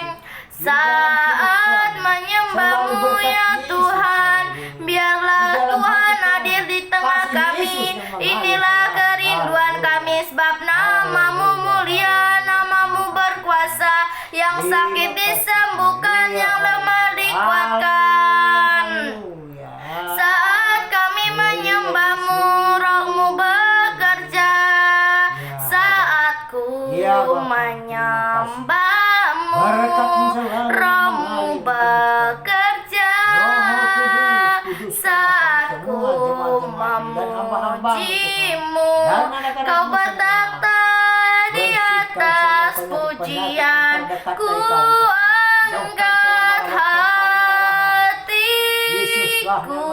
Saat menyembah-Mu ya Tuhan, biarlah Tuhan hadir di tengah kami. Inilah kerinduan kami, sebab nama-Mu mulia, nama-Mu berkuasa, yang sakit disembuhkan, yang lemah dikuatkan. Saat kami menyembah-Mu, Roh-Mu bekerja. Saat ku menyembah-Mu, Roh-Mu Kau bertakhta di atas pujian, ku angkat hatiku,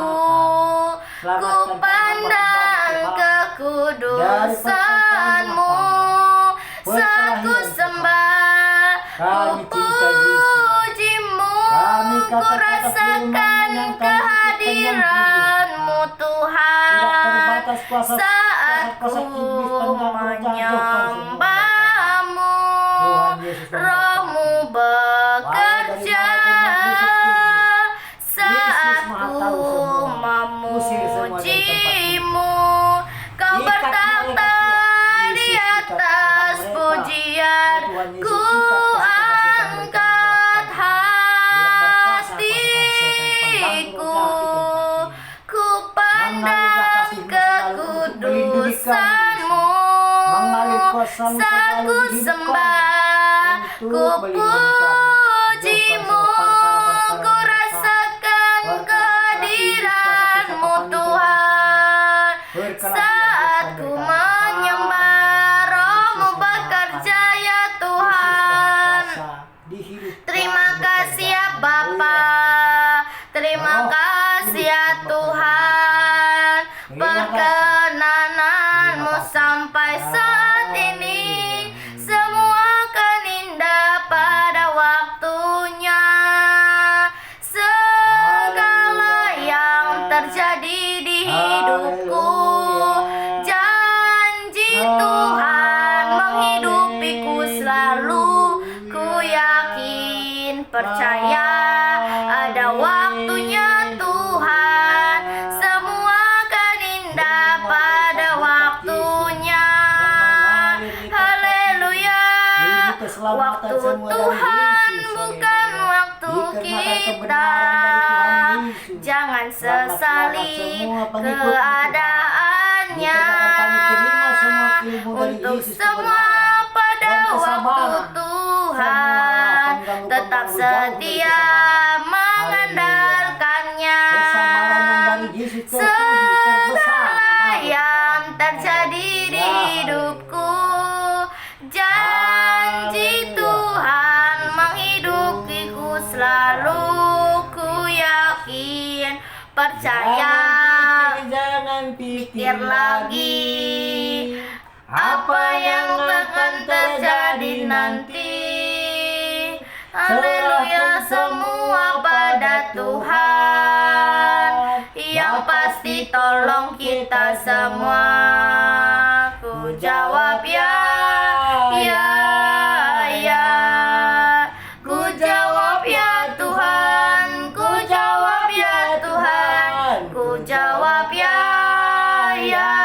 ku pandang kekudusan-Mu. Saat ku sembah, ku puji-Mu, ku rasakan kehadiran-Mu Tuhan. Saat ku menyembah-Mu, Roh-Mu bekerja. Saat ku memuji-Mu, Kau bertakhta di atas pujian, ku angkat hatiku, ku pandang kekudusan-Mu. Saat ku sembah, ku puji-Mu, ku rasakan kehadiran-Mu Tuhan. Saat ku menyembah, Roh-Mu bekerja ya Tuhan. Terima kasih ya Bapa, terima kasih ya Tuhan. Perkenanan-Mu sampai saat ini, semua akan indah pada waktunya. Segala yang terjadi di hidupku, janji Tuhan menghidupiku selalu. Ku yakin, percaya, ada waktunya Tuhan. Semua akan indah pada waktunya. Haleluya. Waktu Tuhan bukan waktu kita. Jangan sesali keadaannya. Untuk semua pada waktu Tuhan, tetap setia mengandalkannya. Segala yang terjadi di hidupku, janji Tuhan menghidupiku selalu. Ku yakin, percaya, jangan pikir lagi apa yang akan terjadi nanti. Haleluya, semua pada Tuhan. Yang pasti tolong kita semua. Ku jawab ya, ya, ya. Ku jawab ya Tuhan, ku jawab ya Tuhan, ku jawab ya, ya,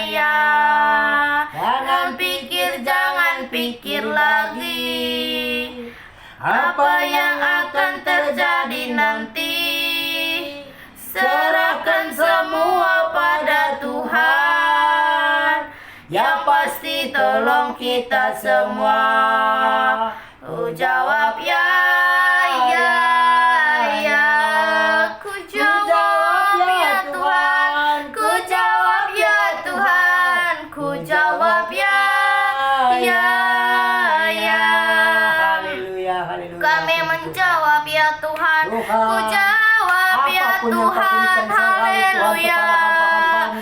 ya. Jangan pikir lagi apa yang akan terjadi nanti. Serahkan semua pada Tuhan. Yang pasti tolong kita semua. Ku jawab ya, ya, ya. Ku jawab ya Tuhan, ku jawab ya Tuhan, ku jawab ya, ya, ya. Haleluya, haleluya. Kami menjawab ya Tuhan, ku jawab ya Tuhan. Haleluya.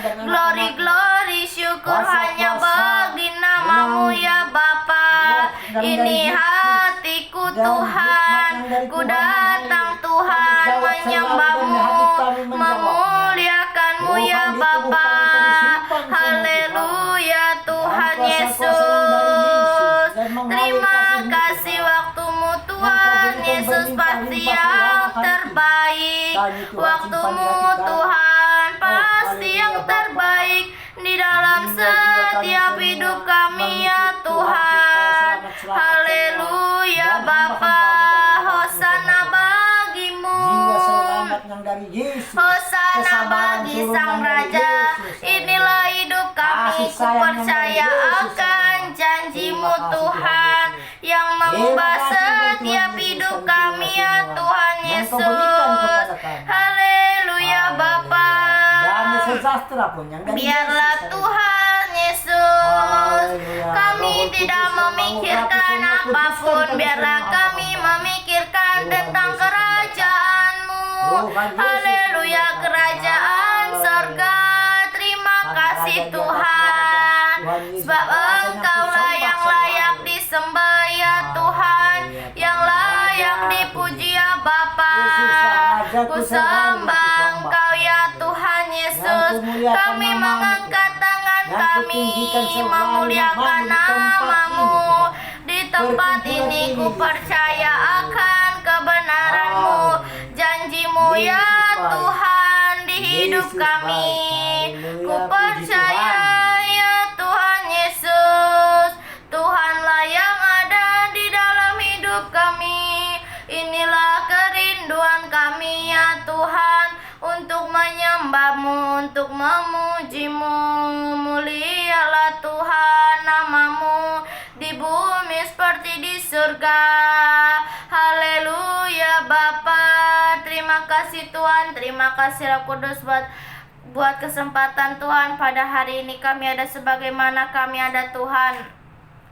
Glory, glory, syukur hanya bagi nama-Mu ya Bapa. Ini hatiku Tuhan, ku datang Tuhan menyembah-Mu, memuliakan-Mu ya Bapa. Haleluya Tuhan Yesus. Terima kasih waktu-Mu Tuhan Yesus, pasti yang terbaik. Waktu-Mu Tuhan pasti yang terbaik di dalam setiap hidup kami ya Tuhan. Haleluya Bapa. Hosana bagi-Mu, hosana bagi Sang Raja. Inilah hidup kami, ku percaya akan janji-Mu Tuhan yang mengubah setiap hidup kami ya Tuhan Yesus. Haleluya Bapa. Biarlah Tuhan Yesus Yesus. Haleluya. Kami Roh tidak Kudus, memikirkan Roh Kudus, apapun, Kudus, biarlah Kudus, kami Kudus. memikirkan Tuhan tentang Yesus, kerajaan-Mu. Tuhan Yesus, Haleluya, Tuhan. kerajaan Haleluya. sorga. Terima Tuhan kasih Raja di atas Tuhan, Tuhan Yesus, sebab Rajanya Engkaulah kusembah yang selalu. layak disembah ya Tuhan, Haleluya, yang Tuhan. layak Raja dipuji puji. ya Bapa. Yesuslah Raja Ku kusembah, sembah kusembah. Engkau ya Tuhan Yesus. Yang kumuliakan Kami namamu, mengangkat Tuhan. tangan Yang kami kutinggikan selalu memuliakan namamu di tempat namamu. Di tempat ini, Tuhan. ini Berkumpulan ku ini, percaya Tuhan. akan kebenaran-Mu, Haleluya. janji-Mu Yesus ya baik. Tuhan di hidup Yesus kami. baik. Haleluya, Ku puji percaya Tuhan. ya Tuhan Yesus, Tuhanlah yang ada di dalam hidup kami. Inilah kerinduan kami ya Tuhan, untuk menyembah-Mu, untuk memuji-Mu. Mulialah Tuhan namamu di bumi seperti di surga. Haleluya Bapa. Terima kasih Tuhan, terima kasih Roh Kudus buat kesempatan Tuhan pada hari ini kami ada sebagaimana kami ada Tuhan,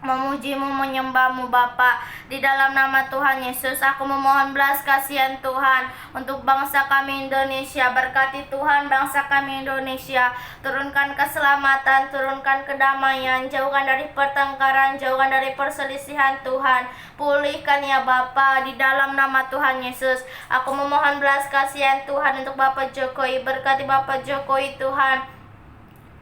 memuji-Mu, menyembah-Mu Bapa. Di dalam nama Tuhan Yesus, aku memohon belas kasihan Tuhan untuk bangsa kami Indonesia. Berkati Tuhan bangsa kami Indonesia, turunkan keselamatan, turunkan kedamaian, jauhkan dari pertengkaran, jauhkan dari perselisihan Tuhan. Pulihkan ya Bapa, di dalam nama Tuhan Yesus. Aku memohon belas kasihan Tuhan untuk Bapak Jokowi. Berkati Bapak Jokowi Tuhan,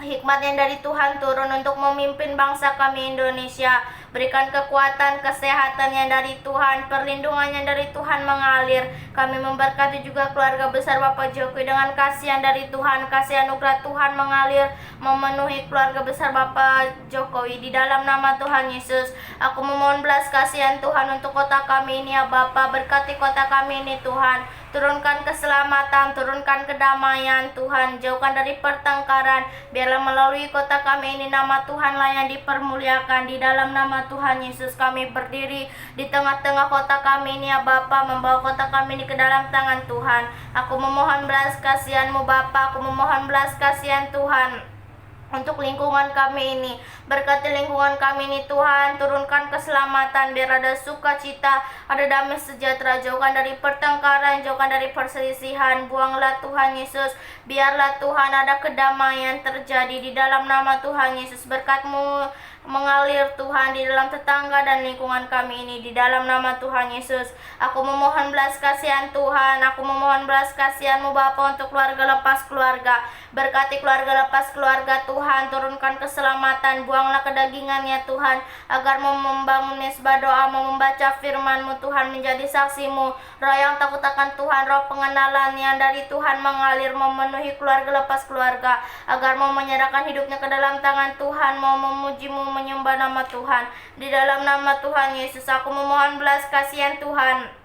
hikmat yang dari Tuhan turun untuk memimpin bangsa kami Indonesia. Berikan kekuatan, kesehatan yang dari Tuhan, perlindungan yang dari Tuhan mengalir. Kami memberkati juga keluarga besar Bapak Jokowi dengan kasih yang dari Tuhan, kasih anugerah Tuhan mengalir memenuhi keluarga besar Bapak Jokowi. Di dalam nama Tuhan Yesus, aku memohon belas kasihan Tuhan untuk kota kami ini ya Bapak. Berkati kota kami ini Tuhan, turunkan keselamatan, turunkan kedamaian Tuhan, jauhkan dari pertengkaran. Biarlah melalui kota kami ini nama Tuhanlah yang dipermuliakan. Di dalam nama Tuhan Yesus kami berdiri di tengah-tengah kota kami ini ya Bapa, membawa kota kami ini ke dalam tangan Tuhan. Aku memohon belas kasihan-Mu Bapa, aku memohon belas kasihan Tuhan untuk lingkungan kami ini. Berkati lingkungan kami ini Tuhan, turunkan keselamatan, biar ada sukacita, ada damai sejahtera, jauhkan dari pertengkaran, jauhkan dari perselisihan. Buanglah Tuhan Yesus, biarlah Tuhan ada kedamaian terjadi di dalam nama Tuhan Yesus. Berkat-Mu mengalir Tuhan di dalam tetangga dan lingkungan kami ini, di dalam nama Tuhan Yesus. Aku memohon belas kasihan Tuhan, aku memohon belas kasihan-Mu Bapa untuk keluarga lepas keluarga. Berkati keluarga lepas keluarga Tuhan, turunkan keselamatan, buanglah kedagingannya Tuhan, agar mau membangun nisbah doa, mau membaca firman-Mu Tuhan, menjadi saksi-Mu. Roh yang takut akan Tuhan, roh pengenalan yang dari Tuhan mengalir memenuhi keluarga lepas keluarga, agar mau menyerahkan hidupnya ke dalam tangan Tuhan, mau memuji-Mu, menyembah nama Tuhan. Di dalam nama Tuhan Yesus, aku memohon belas kasihan Tuhan.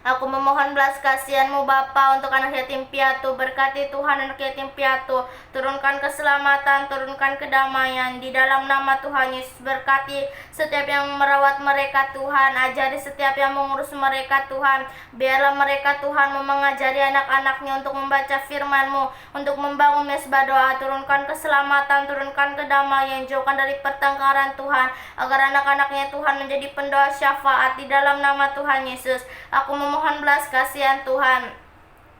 Aku memohon belas kasihan-Mu Bapa untuk anak yatim piatu. Berkati Tuhan anak yatim piatu, turunkan keselamatan, turunkan kedamaian. Di dalam nama Tuhan Yesus, berkati setiap yang merawat mereka Tuhan, ajari setiap yang mengurus mereka Tuhan. Biarlah mereka Tuhan mengajari anak-anaknya untuk membaca firman-Mu, untuk membangun mesbah doa. Turunkan keselamatan, turunkan kedamaian, jauhkan dari pertengkaran Tuhan, agar anak-anaknya Tuhan menjadi pendoa syafaat. Di dalam nama Tuhan Yesus, aku memohon belas kasihan Tuhan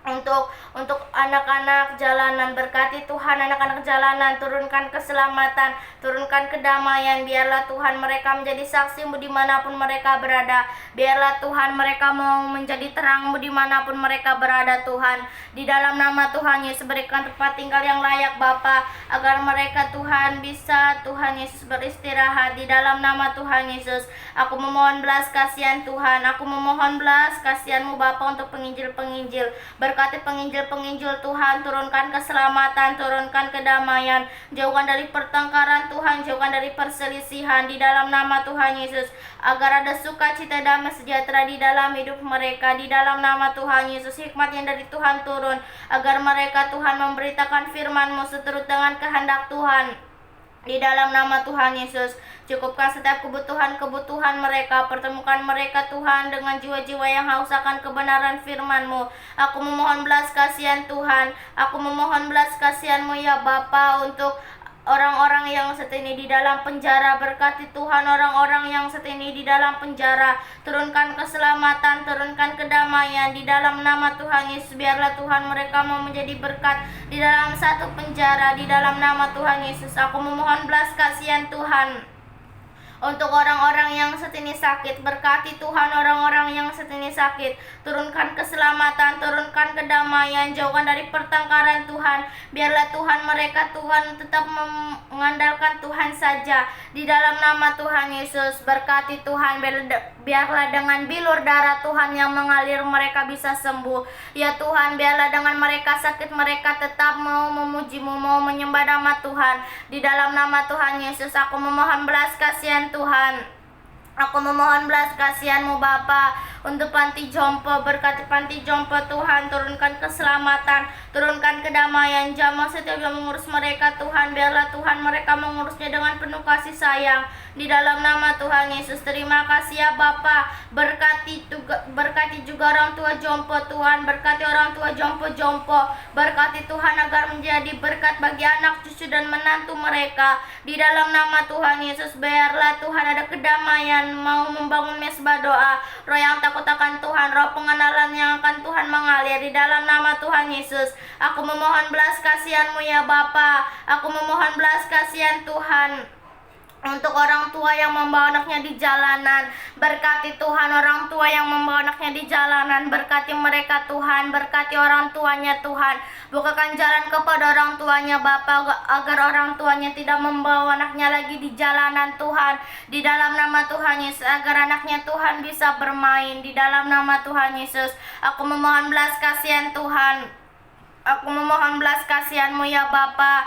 untuk anak-anak jalanan. Berkati Tuhan anak-anak jalanan, turunkan keselamatan, turunkan kedamaian. Biarlah Tuhan mereka menjadi saksi-Mu dimanapun mereka berada. Biarlah Tuhan mereka mau menjadi terang-Mu dimanapun mereka berada Tuhan. Di dalam nama Tuhan Yesus, berikan tempat tinggal yang layak Bapa, agar mereka Tuhan bisa Tuhan Yesus beristirahat. Di dalam nama Tuhan Yesus, aku memohon belas kasihan Tuhan, aku memohon belas kasihan-Mu Bapa untuk penginjil-penginjil. Berkati penginjil-penginjil Tuhan, turunkan keselamatan, turunkan kedamaian, jauhkan dari pertengkaran Tuhan, jauhkan dari perselisihan. Di dalam nama Tuhan Yesus, agar ada sukacita, damai sejahtera di dalam hidup mereka. Di dalam nama Tuhan Yesus, hikmat yang dari Tuhan turun, agar mereka Tuhan memberitakan firman-Mu seturut dengan kehendak Tuhan. Di dalam nama Tuhan Yesus, cukupkan setiap kebutuhan-kebutuhan mereka. Pertemukan mereka Tuhan dengan jiwa-jiwa yang haus akan kebenaran firman-Mu. Aku memohon belas kasihan Tuhan, aku memohon belas kasihan-Mu ya Bapa untuk orang-orang yang saat ini di dalam penjara. Berkati Tuhan orang-orang yang saat ini di dalam penjara. Turunkan keselamatan, turunkan kedamaian di dalam nama Tuhan Yesus. Biarlah Tuhan mereka mau menjadi berkat di dalam satu penjara di dalam nama Tuhan Yesus. Aku memohon belas kasihan Tuhan untuk orang-orang yang saat ini sakit. Berkati Tuhan orang-orang yang saat ini sakit. Turunkan keselamatan, turunkan kedamaian, jauhkan dari pertengkaran Tuhan. Biarlah Tuhan mereka Tuhan tetap mengandalkan Tuhan saja di dalam nama Tuhan Yesus. Berkati Tuhan, biarlah dengan bilur darah Tuhan yang mengalir mereka bisa sembuh. Ya Tuhan, biarlah dengan mereka sakit mereka tetap mau memuji-Mu, mau menyembah nama Tuhan. Di dalam nama Tuhan Yesus aku memohon belas kasihan Tuhan. Aku memohon belas kasihan-Mu Bapa untuk panti jompo. Berkati panti jompo Tuhan, turunkan keselamatan, turunkan kedamaian, jamah setiap yang mengurus mereka Tuhan. Biarlah Tuhan mereka mengurusnya dengan penuh kasih sayang di dalam nama Tuhan Yesus. Terima kasih ya Bapa. Berkati juga orang tua jompo Tuhan. Berkati orang tua jompo-jompo. Berkati Tuhan agar menjadi berkat bagi anak cucu dan menantu mereka di dalam nama Tuhan Yesus. Biarlah Tuhan ada kedamaian, mau membangun mesbah doa, roh yang takut akan Tuhan, roh pengenalan yang akan Tuhan mengalir di dalam nama Tuhan Yesus. Aku memohon belas kasihan-Mu ya Bapa. Aku memohon belas kasihan Tuhan untuk orang tua yang membawa anaknya di jalanan. Berkati Tuhan orang tua yang membawa anaknya di jalanan. Berkati mereka Tuhan, berkati orang tuanya Tuhan. Bukakan jalan kepada orang tuanya Bapa, agar orang tuanya tidak membawa anaknya lagi di jalanan Tuhan. Di dalam nama Tuhan Yesus, agar anaknya Tuhan bisa bermain di dalam nama Tuhan Yesus. Aku memohon belas kasihan Tuhan. Aku memohon belas kasihan-Mu ya Bapa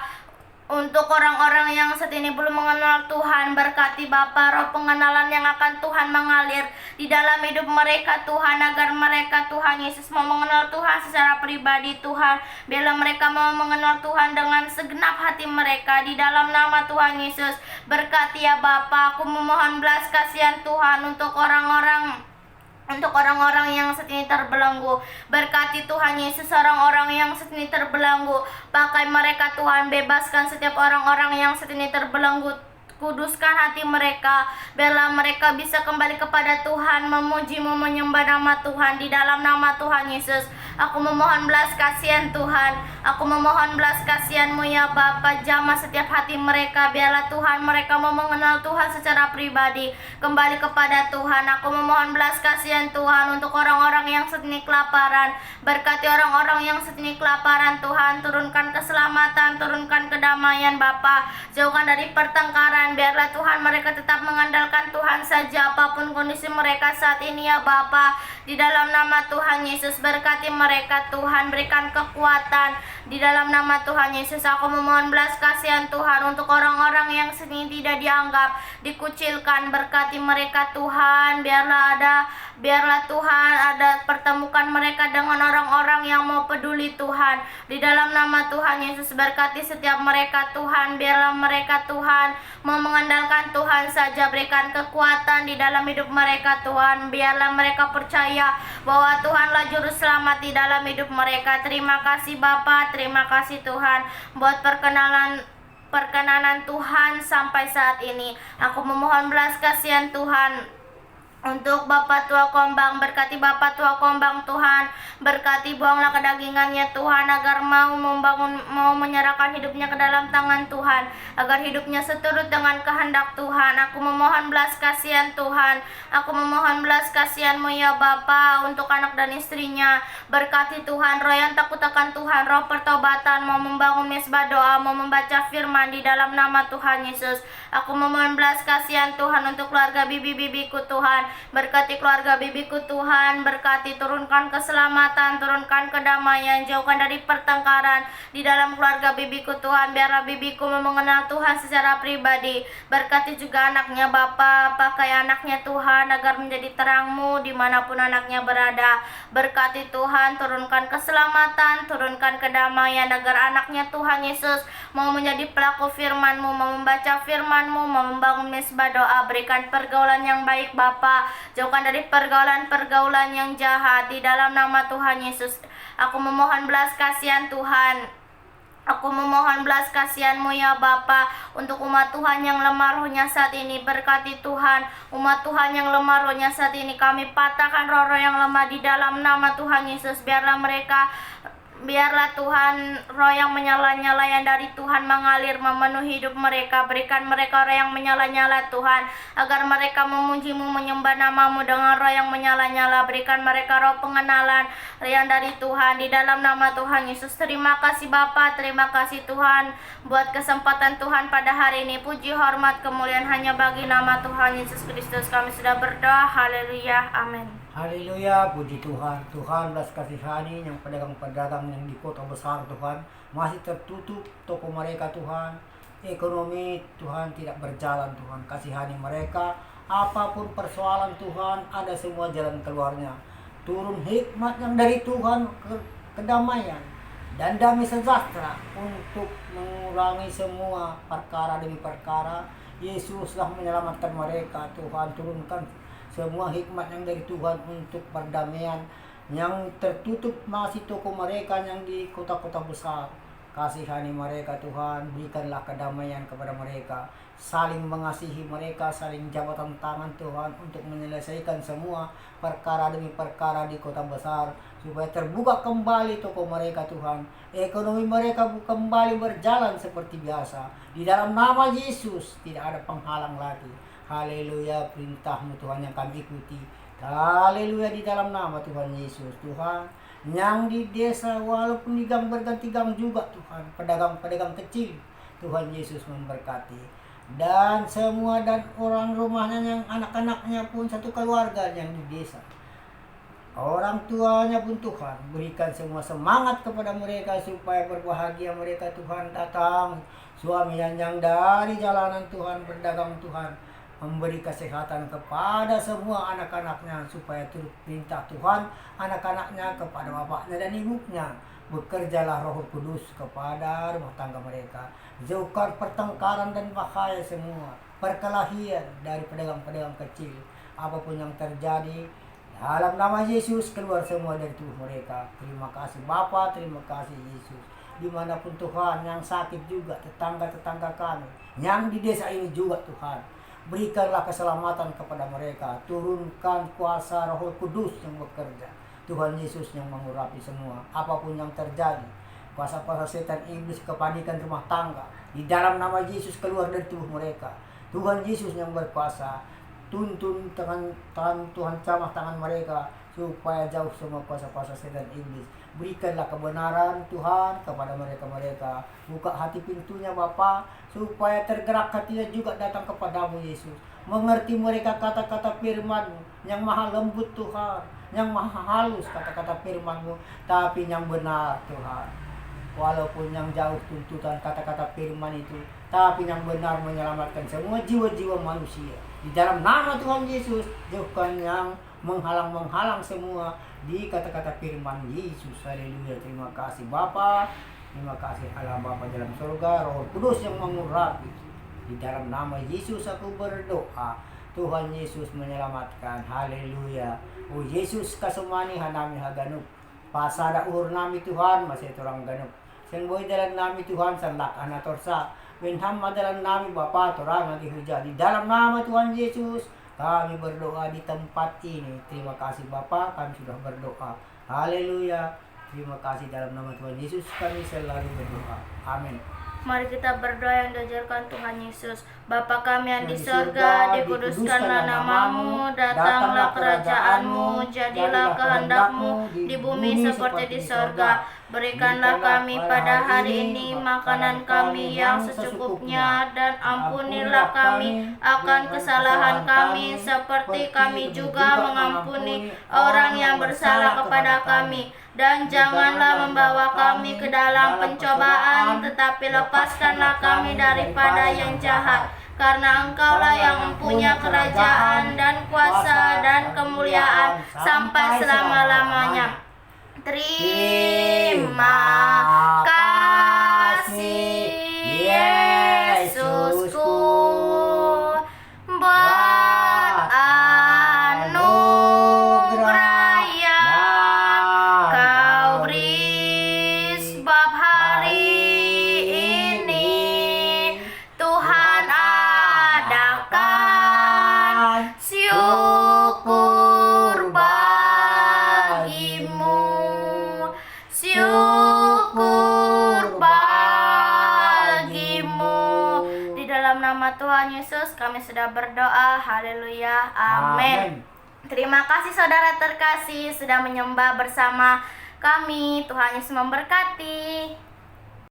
untuk orang-orang yang saat ini belum mengenal Tuhan. Berkati Bapa, roh pengenalan yang akan Tuhan mengalir di dalam hidup mereka Tuhan, agar mereka Tuhan Yesus mau mengenal Tuhan secara pribadi Tuhan. Biarlah mereka mau mengenal Tuhan dengan segenap hati mereka di dalam nama Tuhan Yesus. Berkati ya Bapa. Aku memohon belas kasihan Tuhan untuk orang-orang yang saat ini terbelenggu. Berkati Tuhan Yesus orang-orang yang saat ini terbelenggu. Pakai mereka Tuhan, bebaskan setiap orang-orang yang saat ini terbelenggu. Kuduskan hati mereka, biarlah mereka bisa kembali kepada Tuhan, memuji-Mu, menyembah nama Tuhan di dalam nama Tuhan Yesus. Aku memohon belas kasihan Tuhan. Aku memohon belas kasihan-Mu ya Bapa. Jamah setiap hati mereka, biarlah Tuhan mereka mau mengenal Tuhan secara pribadi, kembali kepada Tuhan. Aku memohon belas kasihan Tuhan untuk orang-orang yang saat ini kelaparan. Berkati orang-orang yang saat ini kelaparan Tuhan. Turunkan keselamatan, turunkan kedamaian Bapa. Jauhkan dari pertengkaran. Biarlah Tuhan mereka tetap mengandalkan Tuhan saja apapun kondisi mereka saat ini ya Bapa. Di dalam nama Tuhan Yesus, berkati mereka Tuhan, berikan kekuatan di dalam nama Tuhan Yesus. Aku memohon belas kasihan Tuhan untuk orang-orang yang seni tidak dianggap, dikucilkan. Berkati mereka Tuhan. Biarlah Tuhan ada pertemukan mereka dengan orang-orang yang mau peduli Tuhan. Di dalam nama Tuhan Yesus, berkati setiap mereka Tuhan. Biarlah mereka Tuhan mau mengandalkan Tuhan saja. Berikan kekuatan di dalam hidup mereka Tuhan. Biarlah mereka percaya bahwa Tuhanlah juru selamat di dalam hidup mereka. Terima kasih Bapa, terima kasih Tuhan buat perkenanan Tuhan sampai saat ini. Aku memohon belas kasihan Tuhan untuk Bapak Tua Kombang. Berkati Bapak Tua Kombang Tuhan. Berkati buanglah kedagingannya Tuhan, agar mau menyerahkan hidupnya ke dalam tangan Tuhan, agar hidupnya seturut dengan kehendak Tuhan. Aku memohon belas kasihan Tuhan. Aku memohon belas kasihan-Mu ya Bapa untuk anak dan istrinya. Berkati Tuhan roh yang takut akan Tuhan, roh pertobatan, mau membangun mesbah doa, mau membaca firman di dalam nama Tuhan Yesus. Aku memohon belas kasihan Tuhan untuk keluarga bibi-bibiku Tuhan. Berkati keluarga bibiku Tuhan. Berkati, turunkan keselamatan, turunkan kedamaian, jauhkan dari pertengkaran di dalam keluarga bibiku Tuhan. Biarlah bibiku mengenal Tuhan secara pribadi. Berkati juga anaknya Bapa. Pakai anaknya Tuhan agar menjadi terang-Mu dimanapun anaknya berada. Berkati Tuhan, turunkan keselamatan, turunkan kedamaian, agar anaknya Tuhan Yesus mau menjadi pelaku firman-Mu, mau membaca firman-Mu, mau membangun mesbah doa. Berikan pergaulan yang baik Bapa. Jauhkan dari pergaulan-pergaulan yang jahat di dalam nama Tuhan Yesus. Aku memohon belas kasihan Tuhan. Aku memohon belas kasihan-Mu ya Bapa untuk umat Tuhan yang lemah rohnya saat ini. Berkati Tuhan, umat Tuhan yang lemah rohnya saat ini. Kami patahkan roh-roh yang lemah di dalam nama Tuhan Yesus. Biarlah Tuhan roh yang menyala-nyala yang dari Tuhan mengalir memenuhi hidup mereka. Berikan mereka roh yang menyala-nyala Tuhan, agar mereka memuji-Mu, menyembah nama-Mu dengan roh yang menyala-nyala. Berikan mereka roh pengenalan yang dari Tuhan di dalam nama Tuhan Yesus. Terima kasih Bapa, terima kasih Tuhan buat kesempatan Tuhan pada hari ini. Puji, hormat, kemuliaan hanya bagi nama Tuhan Yesus Kristus. Kami sudah berdoa. Haleluya, amin. Haleluya, puji Tuhan. Tuhan belas kasihani yang pedagang-pedagang yang di kota besar Tuhan masih tertutup toko mereka Tuhan. Ekonomi Tuhan tidak berjalan Tuhan. Kasihani mereka, apapun persoalan Tuhan, ada semua jalan keluarnya. Turun hikmat yang dari Tuhan, kedamaian dan damai sejahtera untuk mengurangi semua perkara demi perkara. Yesuslah menyelamatkan mereka. Tuhan turunkan semua hikmat yang dari Tuhan untuk perdamaian yang tertutup masih toko mereka yang di kota-kota besar. Kasihani mereka Tuhan, berikanlah kedamaian kepada mereka, saling mengasihi mereka, saling jabatan tangan Tuhan untuk menyelesaikan semua perkara demi perkara di kota besar, supaya terbuka kembali toko mereka Tuhan, ekonomi mereka kembali berjalan seperti biasa. Di dalam nama Yesus tidak ada penghalang lagi. Haleluya, perintah-Mu Tuhan yang kami ikuti. Haleluya, di dalam nama Tuhan Yesus. Tuhan, yang di desa walaupun di gang berganti gang juga Tuhan, pedagang-pedagang kecil, Tuhan Yesus memberkati. Dan semua dan orang rumahnya yang anak-anaknya pun satu keluarga yang di desa. Orang tuanya pun Tuhan, berikan semua semangat kepada mereka supaya berbahagia mereka Tuhan datang. Suami yang dari jalanan Tuhan, berdagang Tuhan, memberi kesehatan kepada semua anak-anaknya supaya turut perintah Tuhan anak-anaknya kepada bapaknya dan ibunya. Bekerjalah Roh Kudus kepada rumah tangga mereka. Jauhkan pertengkaran dan bahaya semua, perkelahian dari pedagang-pedagang kecil. Apapun yang terjadi, dalam nama Yesus keluar semua dari tubuh mereka. Terima kasih Bapa, terima kasih Yesus. Dimanapun Tuhan yang sakit juga, tetangga-tetangga kami yang di desa ini juga Tuhan, berikanlah keselamatan kepada mereka. Turunkan kuasa Roh Kudus yang bekerja. Tuhan Yesus yang mengurapi semua. Apapun yang terjadi, kuasa-kuasa setan iblis, kepanikan rumah tangga, di dalam nama Yesus keluar dari tubuh mereka. Tuhan Yesus yang berkuasa. Tuntun tangan Tuhan, camah tangan mereka supaya jauh semua kuasa-kuasa setan iblis. Berikanlah kebenaran Tuhan kepada mereka-mereka. Buka hati pintunya Bapa, supaya tergerak hatinya juga datang kepadamu Yesus. Mengerti mereka kata-kata firman-Mu yang maha lembut Tuhan, yang maha halus kata-kata firman-Mu, tapi yang benar Tuhan. Walaupun yang jauh tuntutan kata-kata firman itu, tapi yang benar menyelamatkan semua jiwa-jiwa manusia. Di dalam nama Tuhan Yesus, jauhkan yang menghalang-menghalang semua di kata-kata firman Yesus. Haleluya. Terima kasih Bapa. Terima kasih Allah Bapa dalam surga, Roh Kudus yang mengurapi. Di dalam nama Yesus aku berdoa. Tuhan Yesus menyelamatkan. Haleluya. Oh Yesus kasumani hanami haganuk. Pasada uhur nami Tuhan masih turang ganuk. Sing boy dalam nami Tuhan sanlak anatorsa. Benham dalam nami Bapa turang lagi hujan. Di dalam nama Tuhan Yesus kami berdoa di tempat ini. Terima kasih Bapa, kami sudah berdoa. Haleluya. Terima kasih dalam nama Tuhan Yesus kami selalu berdoa. Amin. Mari kita berdoa yang diajarkan Tuhan Yesus. Bapa kami yang di surga, dikuduskanlah nama-Mu, datanglah kerajaan-Mu, jadilah kehendak-Mu di bumi seperti di surga. Berikanlah kami pada hari ini makanan kami yang secukupnya, dan ampunilah kami akan kesalahan kami, seperti kami juga mengampuni orang yang bersalah kepada kami. Dan janganlah membawa kami ke dalam pencobaan, tetapi lepaskanlah kami daripada yang jahat. Karena Engkaulah yang mempunyai kerajaan dan kuasa dan kemuliaan sampai selama-lamanya. Terima kasih Yesusku buat anugerah yang Kau beri sebab hari syukur bagimu. Di dalam nama Tuhan Yesus kami sudah berdoa. Haleluya. Amin. Terima kasih saudara terkasih sudah menyembah bersama kami. Tuhan Yesus memberkati.